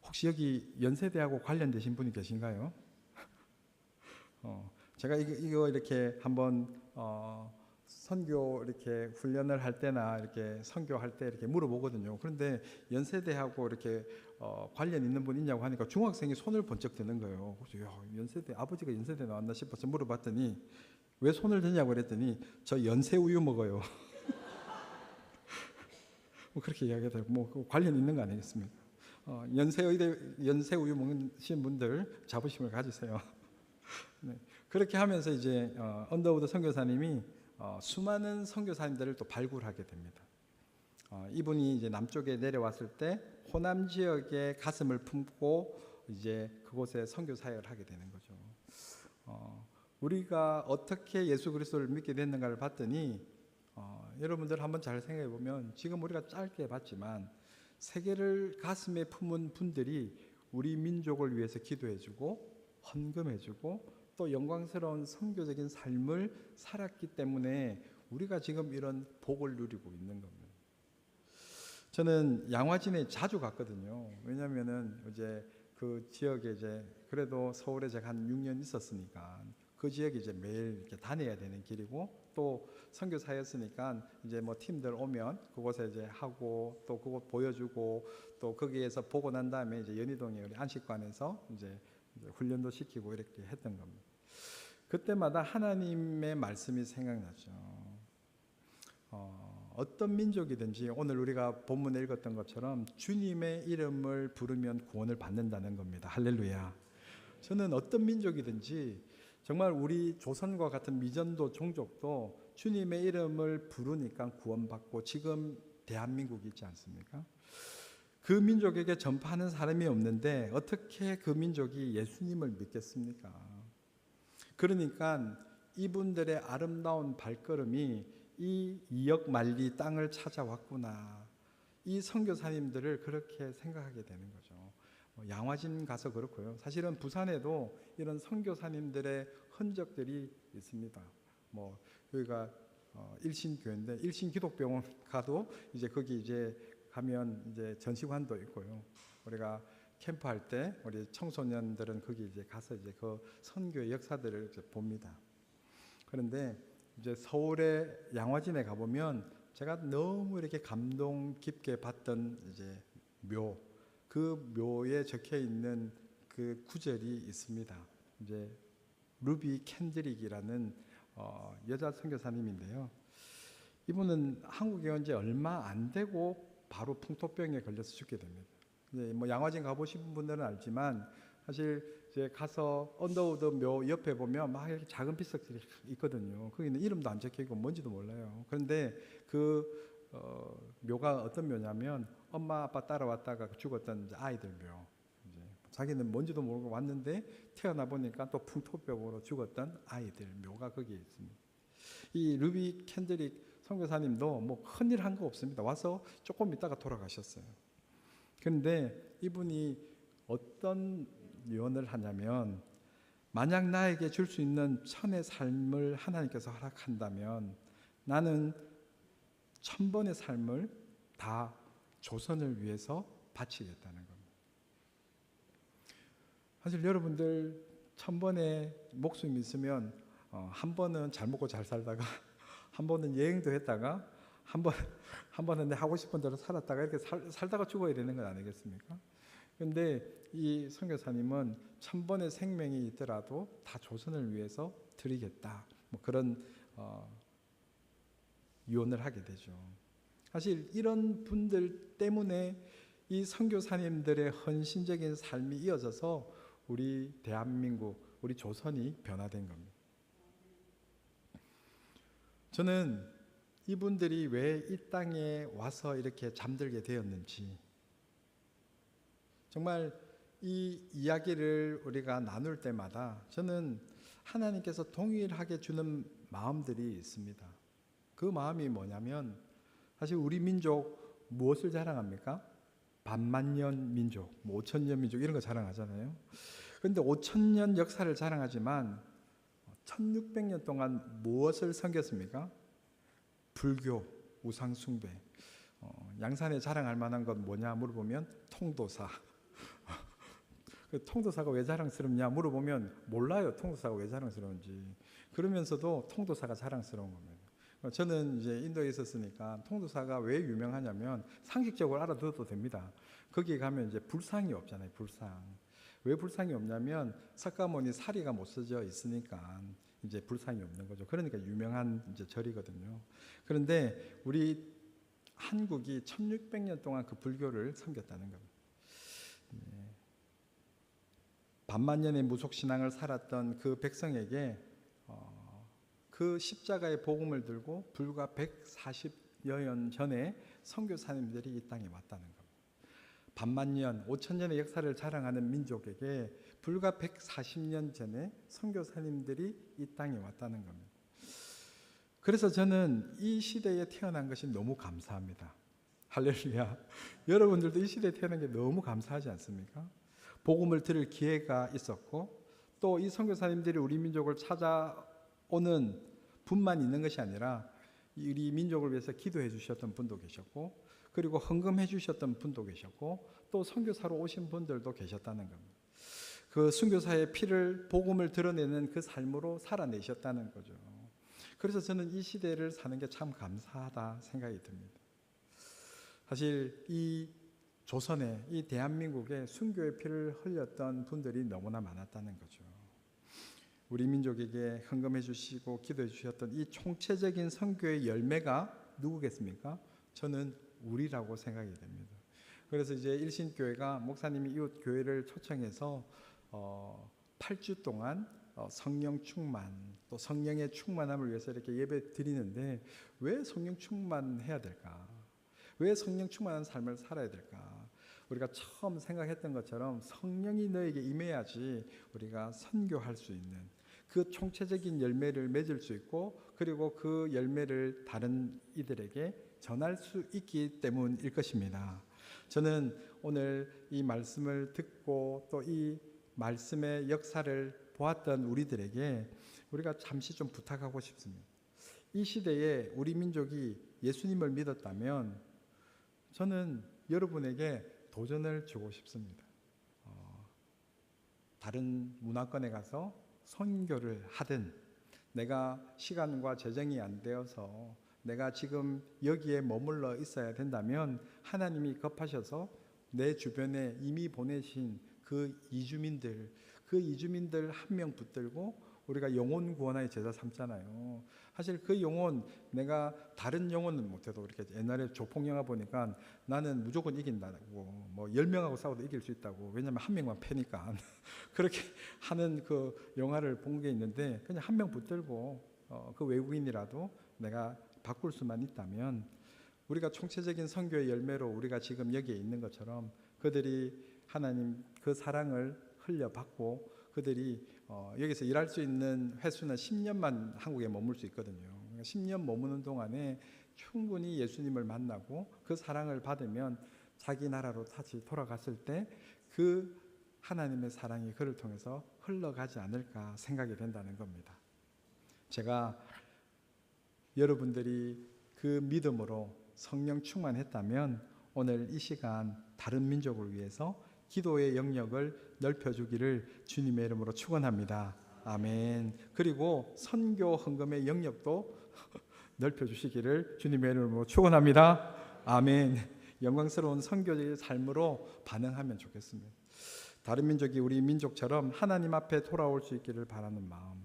Speaker 2: 혹시 여기 연세대하고 관련되신 분이 계신가요? 제가 이거 이렇게 한번 선교 이렇게 훈련을 할 때나 이렇게 선교할 때 이렇게 물어보거든요. 그런데 연세대하고 이렇게 관련 있는 분 있냐고 하니까 중학생이 손을 번쩍 드는 거예요. 그래서 야, 연세대 아버지가 연세대 나왔나 싶어서 물어봤더니 왜 손을 드냐고 그랬더니 저 연세 우유 먹어요. 뭐 그렇게 이야기하더라고요. 뭐 관련 있는 거 아니겠습니까? 연세 우유 먹으신 분들 자부심을 가지세요. 네. 그렇게 하면서 이제 언더우드 선교사님이 수많은 선교사님들을 또 발굴하게 됩니다. 이분이 이제 남쪽에 내려왔을 때 호남 지역에 가슴을 품고 이제 그곳에 선교 사역을 하게 되는 거죠. 우리가 어떻게 예수 그리스도를 믿게 됐는가를 봤더니 여러분들 한번 잘 생각해 보면 지금 우리가 짧게 봤지만 세계를 가슴에 품은 분들이 우리 민족을 위해서 기도해주고 헌금해주고 또 영광스러운 선교적인 삶을 살았기 때문에 우리가 지금 이런 복을 누리고 있는 겁니다. 저는 양화진에 자주 갔거든요. 왜냐하면은 이제 그 지역에 이제 그래도 서울에 제가 한 6년 있었으니까 그 지역에 이제 매일 이렇게 다녀야 되는 길이고 또 선교사였으니까 이제 뭐 팀들 오면 그곳에 이제 하고 또 그곳 보여주고 또 거기에서 보고 난 다음에 이제 연희동에 우리 안식관에서 이제 훈련도 시키고 이렇게 했던 겁니다. 그때마다 하나님의 말씀이 생각나죠. 어떤 민족이든지 오늘 우리가 본문에 읽었던 것처럼 주님의 이름을 부르면 구원을 받는다는 겁니다. 할렐루야. 저는 어떤 민족이든지 정말 우리 조선과 같은 미전도 종족도 주님의 이름을 부르니까 구원받고 지금 대한민국이 있지 않습니까? 그 민족에게 전파하는 사람이 없는데 어떻게 그 민족이 예수님을 믿겠습니까? 그러니까 이분들의 아름다운 발걸음이 이 2억 만리 땅을 찾아왔구나. 이 선교사님들을 그렇게 생각하게 되는 거죠. 양화진 가서 그렇고요. 사실은 부산에도 이런 선교사님들의 흔적들이 있습니다. 뭐 여기가 일신교회인데 일신기독병원 가도 이제 거기 이제 가면 이제 전시관도 있고요. 우리가 캠프할 때 우리 청소년들은 거기 이제 가서 이제 그 선교의 역사들을 이제 봅니다. 그런데 이제 서울의 양화진에 가보면 제가 너무 이렇게 감동 깊게 봤던 이제 그 묘에 적혀 있는 그 구절이 있습니다. 이제 루비 캔드릭이라는 여자 선교사님인데요. 이분은 한국에 온 지 얼마 안 되고 바로 풍토병에 걸려서 죽게 됩니다. 뭐 양화진 가보신 분들은 알지만 사실 이제 가서 언더우드 묘 옆에 보면 막 이렇게 작은 비석들이 있거든요. 거기는 이름도 안 적혀 있고 뭔지도 몰라요. 그런데 그 묘가 어떤 묘냐면 엄마 아빠 따라왔다가 죽었던 아이들 묘. 이제 자기는 뭔지도 모르고 왔는데 태어나 보니까 또 풍토병으로 죽었던 아이들 묘가 거기에 있습니다. 이 루비 캔드릭 선교사님도 뭐 큰일 한 거 없습니다. 와서 조금 있다가 돌아가셨어요. 그런데 이분이 어떤 유언을 하냐면 만약 나에게 줄 수 있는 천의 삶을 하나님께서 허락한다면 나는 1000번의 삶을 다 조선을 위해서 바치겠다는 겁니다. 사실 여러분들 1000번의 목숨이 있으면 한 번은 잘 먹고 잘 살다가 한 번은 여행도 했다가 한 번은 내 하고 싶은 대로 살았다가 이렇게 살다가 죽어야 되는 건 아니겠습니까? 그런데 이 선교사님은 1000번의 생명이 있더라도 다 조선을 위해서 드리겠다. 뭐 그런 유언을 하게 되죠. 사실 이런 분들 때문에 이 선교사님들의 헌신적인 삶이 이어져서 우리 대한민국, 우리 조선이 변화된 겁니다. 저는 이분들이 왜 이 땅에 와서 이렇게 잠들게 되었는지 정말 이 이야기를 우리가 나눌 때마다 저는 하나님께서 동일하게 주는 마음들이 있습니다. 그 마음이 뭐냐면 사실 우리 민족 무엇을 자랑합니까? 반만년 민족, 5000년 민족 이런 거 자랑하잖아요. 그런데 5000년 역사를 자랑하지만 1600년 동안 무엇을 섬겼습니까? 불교, 우상숭배. 양산에 자랑할 만한 건 뭐냐 물어보면 통도사. 통도사가 왜 자랑스럽냐 물어보면 몰라요. 통도사가 왜 자랑스러운지. 그러면서도 통도사가 자랑스러운 겁니다. 저는 이제 인도에 있었으니까 통도사가 왜 유명하냐면 상식적으로 알아들어도 됩니다. 거기 가면 이제 불상이 없잖아요. 불상. 왜 불상이 없냐면 석가모니 사리가 못 써져 있으니까 이제 불상이 없는 거죠. 그러니까 유명한 이제 절이거든요. 그런데 우리 한국이 1600년 동안 그 불교를 섬겼다는 겁니다. 반만년의 무속신앙을 살았던 그 백성에게 그 십자가의 복음을 들고 불과 140여 년 전에 선교사님들이 이 땅에 왔다는 겁니다. 반만년, 5000년의 역사를 자랑하는 민족에게 불과 140년 전에 선교사님들이 이 땅에 왔다는 겁니다. 그래서 저는 이 시대에 태어난 것이 너무 감사합니다. 할렐루야. 여러분들도 이 시대에 태어난 게 너무 감사하지 않습니까? 복음을 들을 기회가 있었고 또 이 선교사님들이 우리 민족을 찾아오는 분만 있는 것이 아니라 우리 민족을 위해서 기도해 주셨던 분도 계셨고 그리고 헌금해 주셨던 분도 계셨고 또 선교사로 오신 분들도 계셨다는 겁니다. 그 선교사의 피를 복음을 드러내는 그 삶으로 살아내셨다는 거죠. 그래서 저는 이 시대를 사는 게 참 감사하다 생각이 듭니다. 사실 이 조선에 이 대한민국에 순교의 피를 흘렸던 분들이 너무나 많았다는 거죠. 우리 민족에게 헌금해 주시고 기도해 주셨던 이 총체적인 선교의 열매가 누구겠습니까? 저는 우리라고 생각이 됩니다. 그래서 이제 일신교회가 목사님이 이웃 교회를 초청해서 8주 동안 성령 충만 또 성령의 충만함을 위해서 이렇게 예배 드리는데 왜 성령 충만해야 될까? 왜 성령 충만한 삶을 살아야 될까? 우리가 처음 생각했던 것처럼 성령이 너에게 임해야지 우리가 선교할 수 있는 그 총체적인 열매를 맺을 수 있고 그리고 그 열매를 다른 이들에게 전할 수 있기 때문일 것입니다. 저는 오늘 이 말씀을 듣고 또 이 말씀의 역사를 보았던 우리들에게 우리가 잠시 좀 부탁하고 싶습니다. 이 시대에 우리 민족이 예수님을 믿었다면 저는 여러분에게 도전을 주고 싶습니다. 다른 문화권에 가서 선교를 하든 내가 시간과 재정이 안 되어서 내가 지금 여기에 머물러 있어야 된다면 하나님이 급하셔서 내 주변에 이미 보내신 그 이주민들 한 명 붙들고 우리가 영혼 구원의 제자 삼잖아요. 사실 그 영혼 내가 다른 영혼은 못해도 이렇게 옛날에 조폭 영화 보니까 나는 무조건 이긴다고 뭐 10명하고 싸워도 이길 수 있다고 왜냐면 한 명만 패니까 그렇게 하는 그 영화를 본 게 있는데 그냥 한 명 붙들고 그 외국인이라도 내가 바꿀 수만 있다면 우리가 총체적인 선교의 열매로 우리가 지금 여기에 있는 것처럼 그들이 하나님 그 사랑을 흘려받고 그들이 여기서 일할 수 있는 횟수는 10년만 한국에 머물 수 있거든요. 그러니까 10년 머무는 동안에 충분히 예수님을 만나고 그 사랑을 받으면 자기 나라로 다시 돌아갔을 때 그 하나님의 사랑이 그를 통해서 흘러가지 않을까 생각이 된다는 겁니다. 제가 여러분들이 그 믿음으로 성령 충만했다면 오늘 이 시간 다른 민족을 위해서 기도의 영역을 넓혀주기를 주님의 이름으로 축원합니다. 아멘. 그리고 선교 헌금의 영역도 넓혀주시기를 주님의 이름으로 축원합니다. 아멘. 영광스러운 선교의 삶으로 반응하면 좋겠습니다. 다른 민족이 우리 민족처럼 하나님 앞에 돌아올 수 있기를 바라는 마음.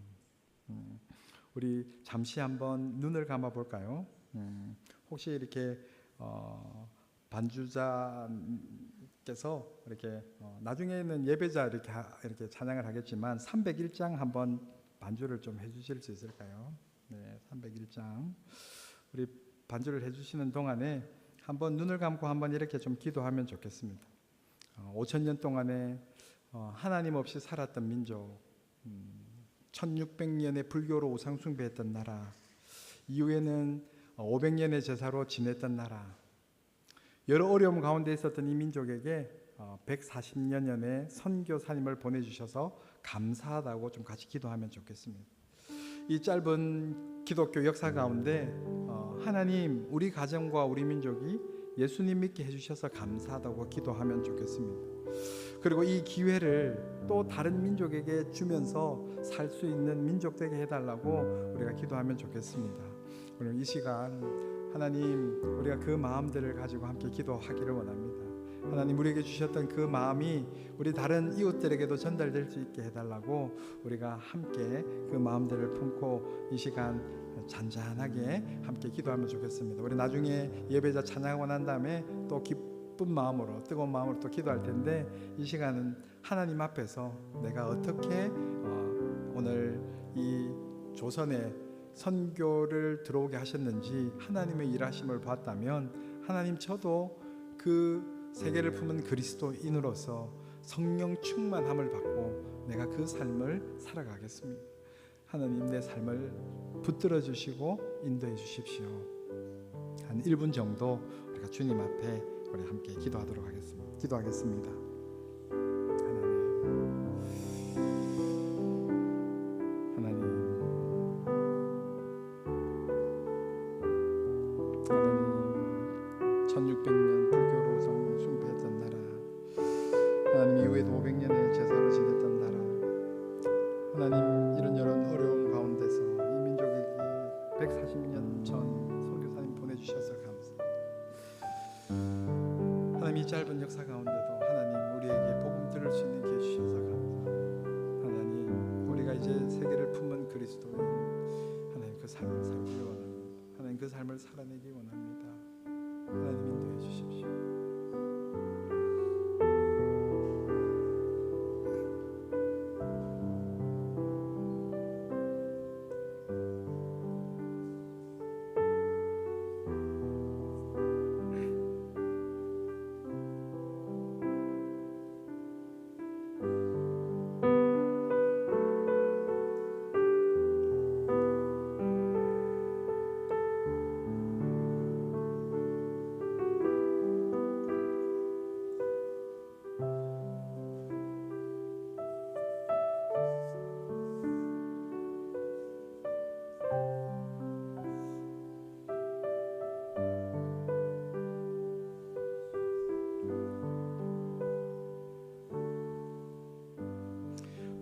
Speaker 2: 우리 잠시 한번 눈을 감아 볼까요? 혹시 이렇게 반주자께서 이렇게 나중에는 예배자 이렇게 찬양을 하겠지만 301장 한번 반주를 좀 해주실 수 있을까요? 네, 301장 우리 반주를 해주시는 동안에 한번 눈을 감고 한번 이렇게 좀 기도하면 좋겠습니다. 5,000년 동안에 하나님 없이 살았던 민족, 1600년의 불교로 우상숭배했던 나라, 이후에는 500년의 제사로 지냈던 나라, 여러 어려움 가운데 있었던 이 민족에게 140년의 선교사님을 보내주셔서 감사하다고 좀 같이 기도하면 좋겠습니다. 이 짧은 기독교 역사 가운데 하나님 우리 가정과 우리 민족이 예수님 믿게 해주셔서 감사하다고 기도하면 좋겠습니다. 그리고 이 기회를 또 다른 민족에게 주면서 살 수 있는 민족 되게 해달라고 우리가 기도하면 좋겠습니다. 오늘 이 시간 하나님 우리가 그 마음들을 가지고 함께 기도하기를 원합니다. 하나님 우리에게 주셨던 그 마음이 우리 다른 이웃들에게도 전달될 수 있게 해달라고 우리가 함께 그 마음들을 품고 이 시간 잔잔하게 함께 기도하면 좋겠습니다. 우리 나중에 예배자 찬양하고 난 다음에 또 기쁜 마음으로 뜨거운 마음으로 또 기도할 텐데 이 시간은 하나님 앞에서 내가 어떻게 오늘 이 조선에 선교를 들어오게 하셨는지 하나님의 일하심을 봤다면 하나님 저도 그 세계를 품은 그리스도인으로서 성령 충만함을 받고 내가 그 삶을 살아가겠습니다. 하나님 내 삶을 붙들어 주시고 인도해 주십시오. 한 1분 정도 우리가 주님 앞에 우리 함께 기도하도록 하겠습니다. 기도하겠습니다. 하나님 1600년 불교로 숭배했던 나라, 하나님 이후에도 500년의 제사를 지냈던 나라, 하나님 이런 어려움 가운데서 이 민족에게 140년 전 선교사님 보내주셔서 감사합니다. 하나님 이 짧은 역사 가운데도 하나님 우리에게 복음 들을 수 있는 기회 주셔서 감사합니다. 하나님 우리가 이제 세계를 품은 그리스도인 하나님 그 삶을 살기를 원합니다. 하나님 그 삶을 살아내기 원합니다. 하나님 인도해 주십시오.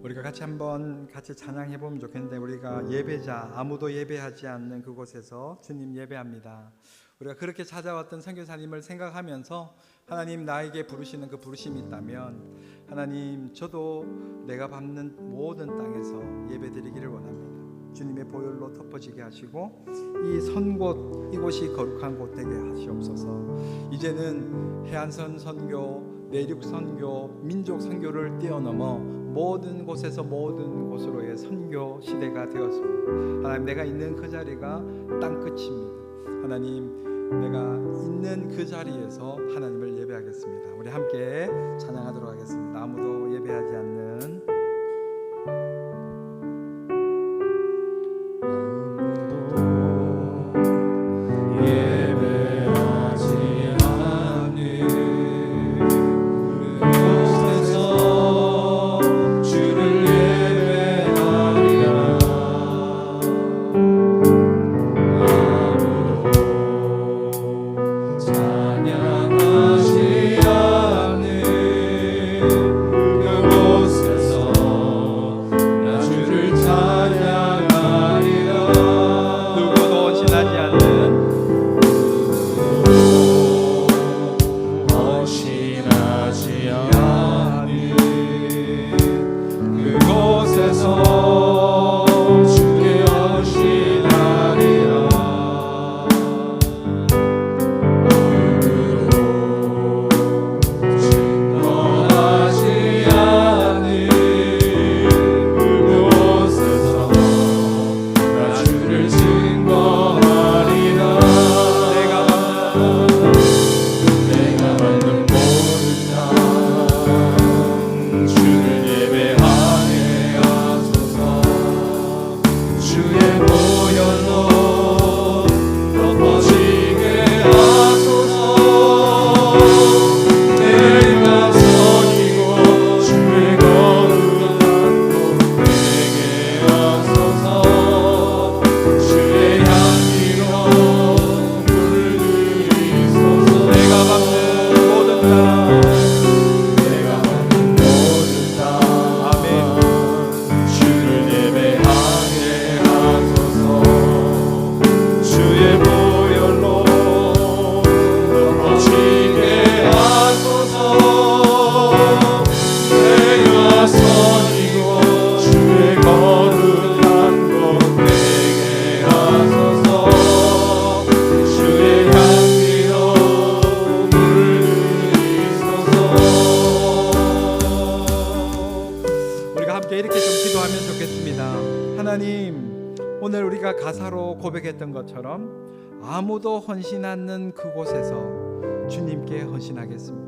Speaker 2: 우리가 같이 찬양해 보면 좋겠는데 우리가 예배자 아무도 예배하지 않는 그곳에서 주님 예배합니다. 우리가 그렇게 찾아왔던 선교사님을 생각하면서 하나님 나에게 부르시는 그 부르심이 있다면 하나님 저도 내가 밟는 모든 땅에서 예배드리기를 원합니다. 주님의 보혈로 덮어지게 하시고 이 선곳 이곳이 거룩한 곳 되게 하시옵소서. 이제는 해안선 선교, 내륙 선교, 민족 선교를 뛰어넘어 모든 곳에서 모든 곳으로의 선교 시대가 되었습니다. 하나님 내가 있는 그 자리가 땅끝입니다. 하나님 내가 있는 그 자리에서 하나님을 예배하겠습니다. 우리 함께 찬양하도록 하겠습니다. 아무도 예배하지 않는
Speaker 3: 찬양하시 않는 그곳에서
Speaker 2: 기도하겠습니다. 하나님, 오늘 우리가 가사로 고백했던 것처럼 아무도 헌신 않는 그곳에서 주님께 헌신하겠습니다.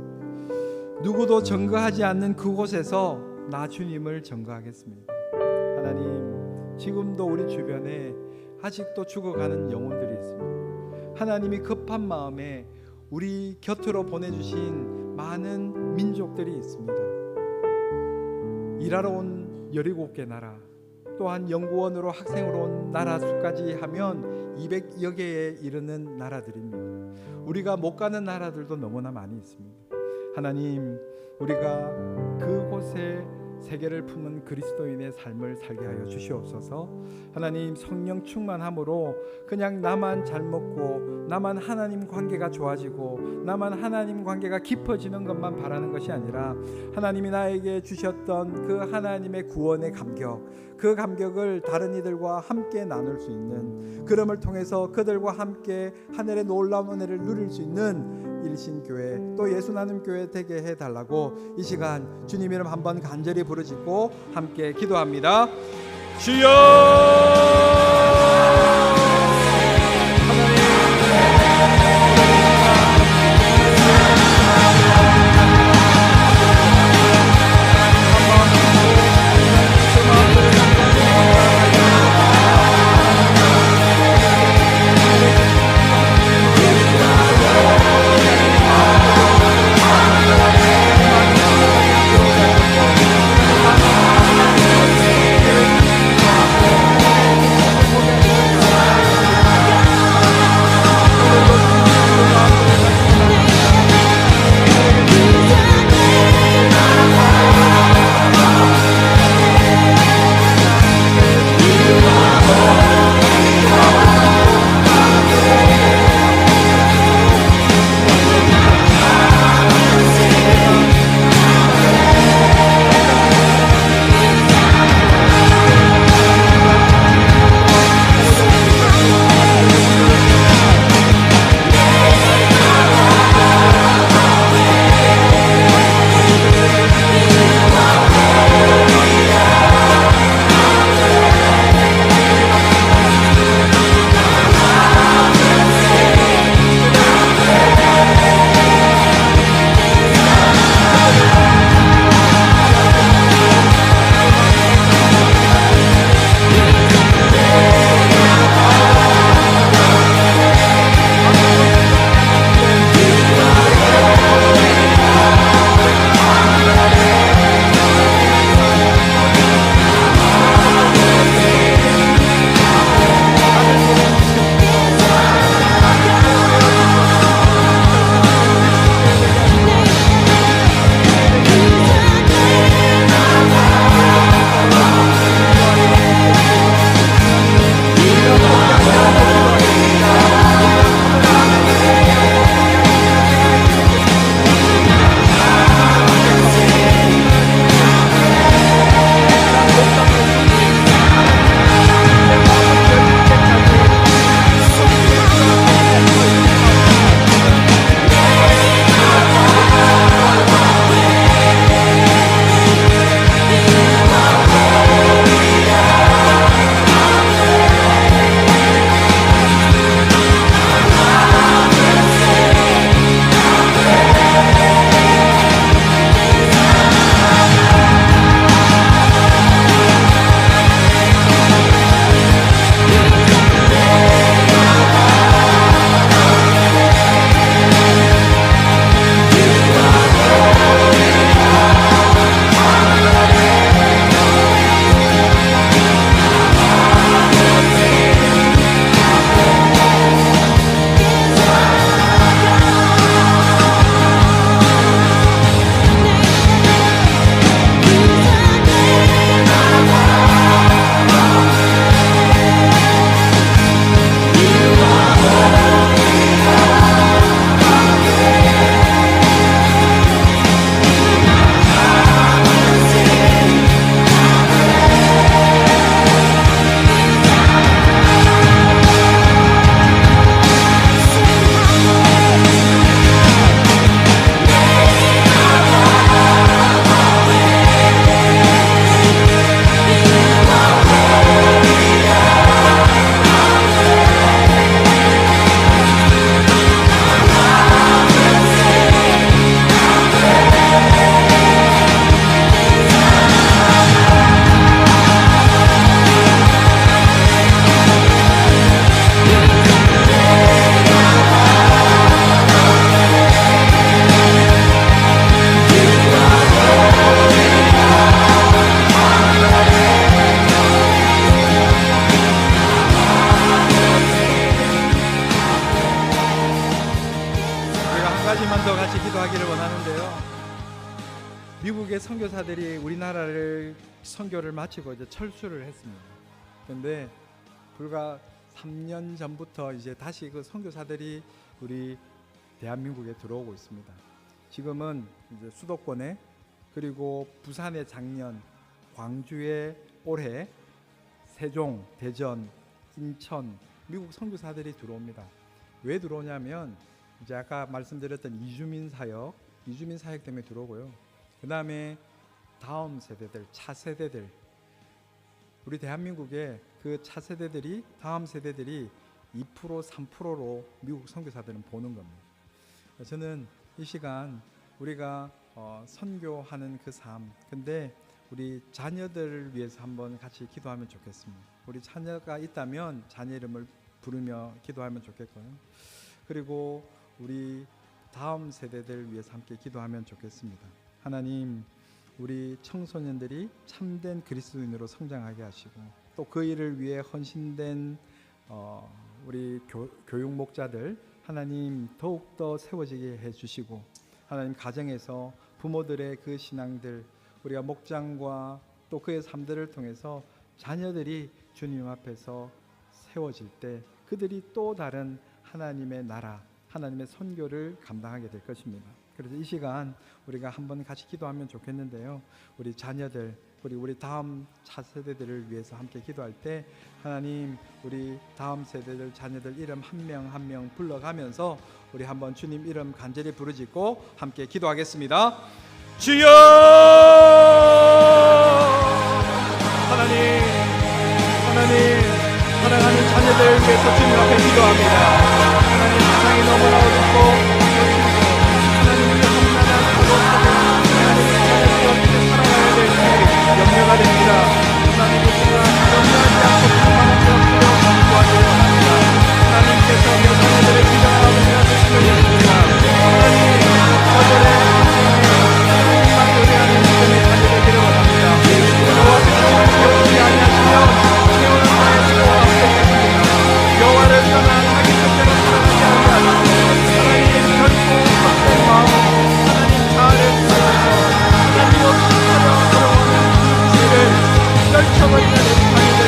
Speaker 2: 누구도 증거하지 않는 그곳에서 나 주님을 증거하겠습니다. 하나님, 지금도 우리 주변에 아직도 죽어가는 영혼들이 있습니다. 하나님이 급한 마음에 우리 곁으로 보내주신 많은 민족들이 있습니다. 일하러 온 17개 나라, 또한 연구원으로 학생으로 온 나라 수까지 하면 200여 개에 이르는 나라들입니다. 우리가 못 가는 나라들도 너무나 많이 있습니다. 하나님, 우리가 그곳에 세계를 품은 그리스도인의 삶을 살게 하여 주시옵소서. 하나님, 성령 충만함으로 그냥 나만 잘 먹고 나만 하나님 관계가 좋아지고 나만 하나님 관계가 깊어지는 것만 바라는 것이 아니라 하나님이 나에게 주셨던 그 하나님의 구원의 감격, 그 감격을 다른 이들과 함께 나눌 수 있는, 그럼을 통해서 그들과 함께 하늘의 놀라운 은혜를 누릴 수 있는 일신교회, 또 예수나눔교회 되게 해달라고 이 시간 주님 이름 한번 간절히 부르짖고 함께 기도합니다. 주여! 기도하기를 원하는데요. 미국의 선교사들이 우리나라를 선교를 마치고 이제 철수를 했습니다. 그런데 불과 3년 전부터 이제 다시 그 선교사들이 우리 대한민국에 들어오고 있습니다. 지금은 이제 수도권에, 그리고 부산에 작년, 광주에 올해, 세종, 대전, 인천, 미국 선교사들이 들어옵니다. 왜 들어오냐면 이제 아까 말씀드렸던 이주민 사역 때문에 들어오고요. 그 다음에 다음 세대들, 차세대들, 우리 대한민국의 그 차세대들이, 다음 세대들이 2%, 3%로 미국 선교사들은 보는 겁니다. 저는 이 시간 우리가 선교하는 그 삶, 근데 우리 자녀들을 위해서 한번 같이 기도하면 좋겠습니다. 우리 자녀가 있다면 자녀 이름을 부르며 기도하면 좋겠고요. 그리고 우리 다음 세대들 위해서 함께 기도하면 좋겠습니다. 하나님, 우리 청소년들이 참된 그리스도인으로 성장하게 하시고, 또 그 일을 위해 헌신된 우리 교육 목자들 하나님 더욱더 세워지게 해주시고, 하나님 가정에서 부모들의 그 신앙들, 우리가 목장과 또 그의 삶들을 통해서 자녀들이 주님 앞에서 세워질 때 그들이 또 다른 하나님의 나라, 하나님의 선교를 감당하게 될 것입니다. 그래서 이 시간 우리가 한번 같이 기도하면 좋겠는데요. 우리 자녀들, 그리고 우리 다음 차세대들을 위해서 함께 기도할 때 하나님, 우리 다음 세대들 자녀들 이름 한 명 한 명 불러가면서 우리 한번 주님 이름 간절히 부르짖고 함께 기도하겠습니다. 주여! 하나님, 사랑하는 자녀들 위해서 주님 앞에 기도합니다. 하나님, 세상이 너무나 어렵고 하나님의 험난한 하나님의 살아가야 될지 염려가 됩니다. 하나님, 이 시간 염려하지 않고 충만한 것으로 도와주려 합니다. 하나님께서 내 자녀들의 기도를 받으시기를 원합니다. 하나님, 어제의 하나님만 요리하는 믿음의 자녀 되기를 원합니다. 여호와 백성을 세우지 아니하시며 세우는 자의 수고와 함께 계십니다. 여호와를 떠나 자기 뜻대로 살아가지 아니하시고 하나님 결코 헛된 마음, 하나님 자아를 세워서 하나님 없이 살아가려고 하는 그 죄를 떨쳐버리는 자녀들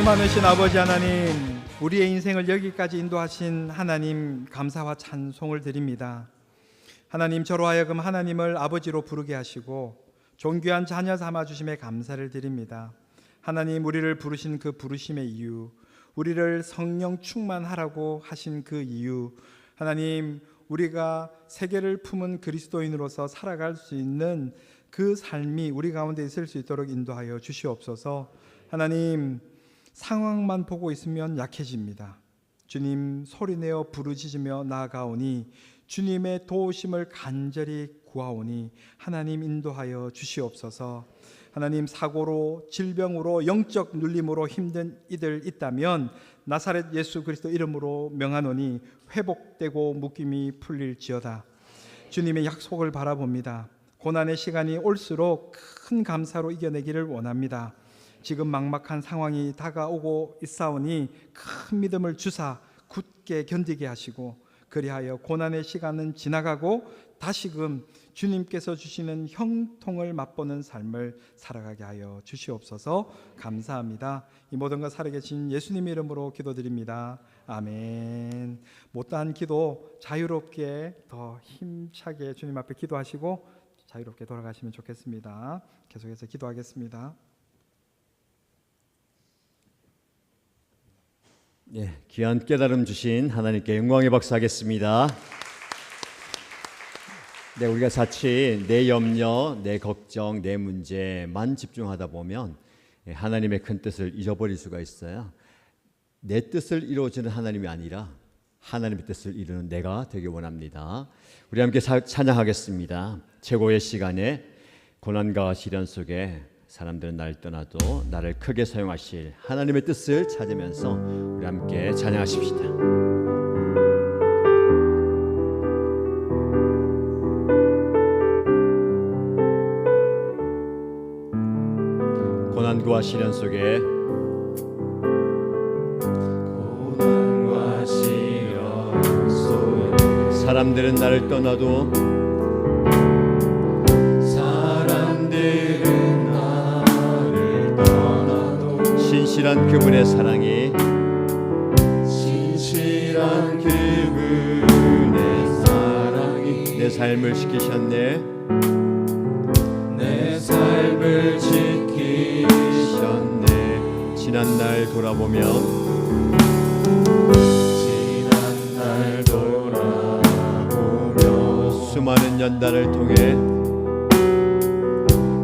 Speaker 2: 많으신 아버지 하나님, 우리의 인생을 여기까지 인도하신 하나님 감사와 찬송을 드립니다. 하나님, 저로 하여금 하나님을 아버지로 부르게 하시고 존귀한 자녀 삼아 주심에 감사를 드립니다. 하나님, 우리를 부르신 그 부르심의 이유, 우리를 성령 충만하라고 하신 그 이유, 하나님, 우리가 세계를 품은 그리스도인으로서 살아갈 수 있는 그 삶이 우리 가운데 있을 수 있도록 인도하여 주시옵소서. 하나님, 상황만 보고 있으면 약해집니다. 주님, 소리내어 부르짖으며 나아가오니 주님의 도우심을 간절히 구하오니 하나님 인도하여 주시옵소서. 하나님, 사고로 질병으로 영적 눌림으로 힘든 이들 있다면 나사렛 예수 그리스도 이름으로 명하노니 회복되고 묶임이 풀릴지어다. 주님의 약속을 바라봅니다. 고난의 시간이 올수록 큰 감사로 이겨내기를 원합니다. 지금 막막한 상황이 다가오고 있사오니 큰 믿음을 주사 굳게 견디게 하시고, 그리하여 고난의 시간은 지나가고 다시금 주님께서 주시는 형통을 맛보는 삶을 살아가게 하여 주시옵소서. 감사합니다. 이 모든 것 살아계신 예수님의 이름으로 기도드립니다. 아멘. 못다한 기도 자유롭게 더 힘차게 주님 앞에 기도하시고 자유롭게 돌아가시면 좋겠습니다. 계속해서 기도하겠습니다.
Speaker 1: 네, 귀한 깨달음 주신 하나님께 영광의 박수 하겠습니다. 네, 우리가 자칫 내 염려, 내 걱정, 내 문제만 집중하다 보면 하나님의 큰 뜻을 잊어버릴 수가 있어요. 내 뜻을 이루어주는 하나님이 아니라 하나님의 뜻을 이루는 내가 되기 원합니다. 우리 함께 찬양하겠습니다. 최고의 시간에 고난과 시련 속에 사람들은 날 떠나도 나를 크게 사용하실 하나님의 뜻을 찾으면서 우리 함께 찬양하십시다. 고난과 시련 속에 사람들은 나를 떠나도 신실한 그분의 사랑이 내 삶을 지키셨네. 내 삶을 지키셨네. 지난날 돌아보며 수많은 연단을 통해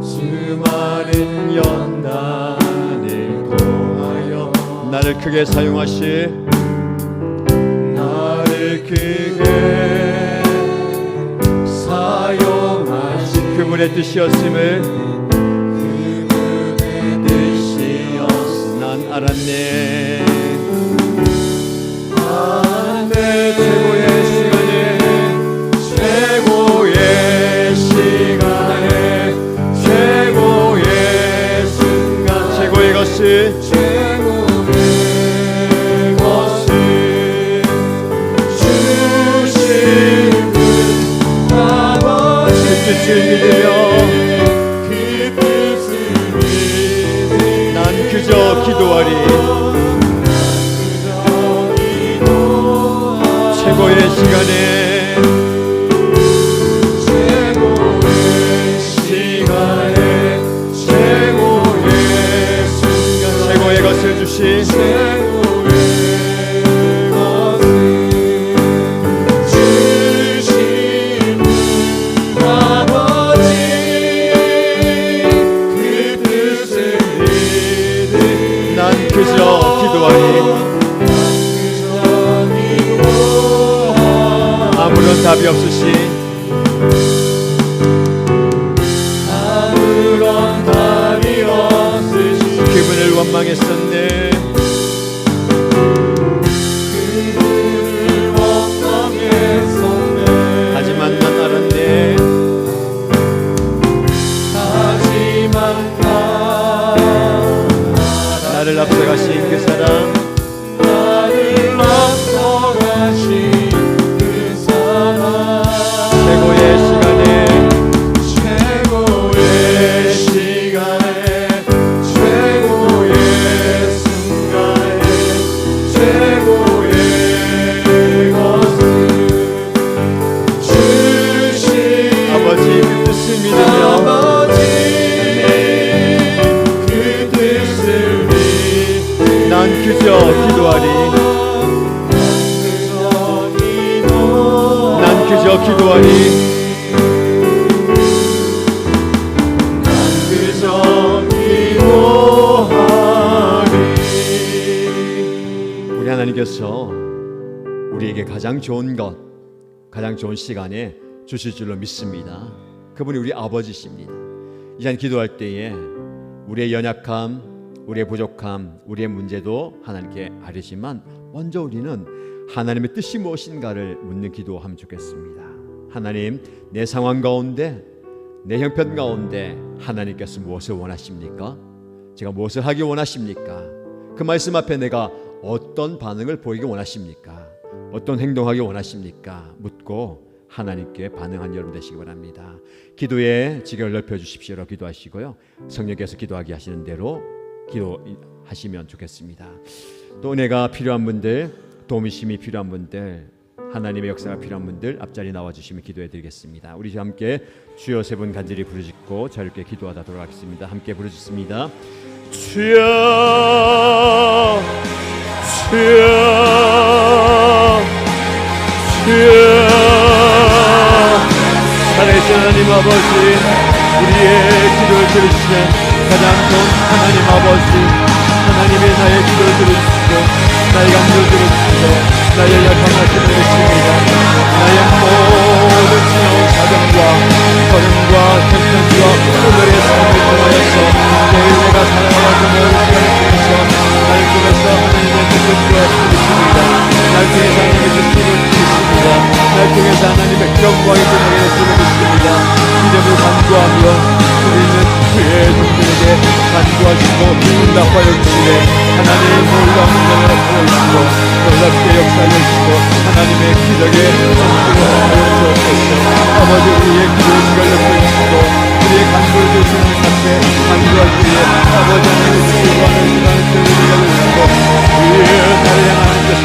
Speaker 1: 수많은 연단을 통하여 나를 크게 사용하실 그분의 뜻이었음을 난 알았네. 최고의 것을 뜻을 믿으며 난 그저 기도하리. 최고의 시간에 최고의 것을 주신 그저 기도하니 아무런 답이 없으신 그분을 원망했었네. 하지만 난 알았네. 나를 앞서가신 그 사랑, 최고의 시간에 최고의
Speaker 3: 최고의 것은 주신
Speaker 1: 아버지 그 뜻을 믿으며
Speaker 3: 아버지 그 뜻을 믿으며
Speaker 1: 난 그저 기도하리. 난 그저 기도하리.
Speaker 3: 그저 기도하리.
Speaker 1: 우리 하나님께서 우리에게 가장 좋은 것, 가장 좋은 시간에 주실 줄로 믿습니다. 그분이 우리 아버지십니다. 이 시간 기도할 때에 우리의 연약함, 우리의 부족함, 우리의 문제도 하나님께 아뢰지만 먼저 우리는 하나님의 뜻이 무엇인가를 묻는 기도하면 좋겠습니다. 하나님, 내 상황 가운데, 내 형편 가운데 하나님께서 무엇을 원하십니까? 제가 무엇을 하기 원하십니까? 그 말씀 앞에 내가 어떤 반응을 보이기 원하십니까? 어떤 행동하기 원하십니까? 묻고 하나님께 반응한 여러분 되시기 바랍니다. 기도의 지경을 넓혀주십시오라고 기도하시고요. 성령께서 기도하게 하시는 대로 기도하시면 좋겠습니다. 또 은혜가 필요한 분들, 도우미심이 필요한 분들, 하나님의 역사가 필요한 분들 앞자리 나와주시면 기도해드리겠습니다. 우리 함께 주여 세 번 간절히 부르짖고 자유롭게 기도하다 돌아가겠습니다. 함께 부르짖습니다. 주여, 주여, 주여. 살아계신 하나님 아버지, 우리의 기도를 들으시네 가장 좋은 하나님 아버지, 하나님의 나의 기도를 들으시고 나의 간구를 들으시고 나의 약한 말씀을 들으십니다. 나의 모든 지나온 사정과 걸음과 편견과 오늘의 삶을 통하여서 내일 내가 살아가서 모든 시간을 통해서 나를 통해서 하나님의 뜻을 이루어주십니다. 날 통해서 하나님의 뜻을 이루어주십니다. 날 통해서 하나님의 영광이 드러나게 해주시는 믿습니다. 이름을 간구하며 우리는 그의 종들에게 간구하시고 응답하여 주시네 하나님의 놀라운 은혜를 보여주시고 놀랍게 역사하시고 하나님의 기적에 참수하여 주옵소서. 아버지, 우리의 기도의 시간을 보여주시고 우리의 간구를 주시는 앞에 간구할 때에 아버지 하나님의 기도하는 시간을 주시고 우리의 나를 향하는 것을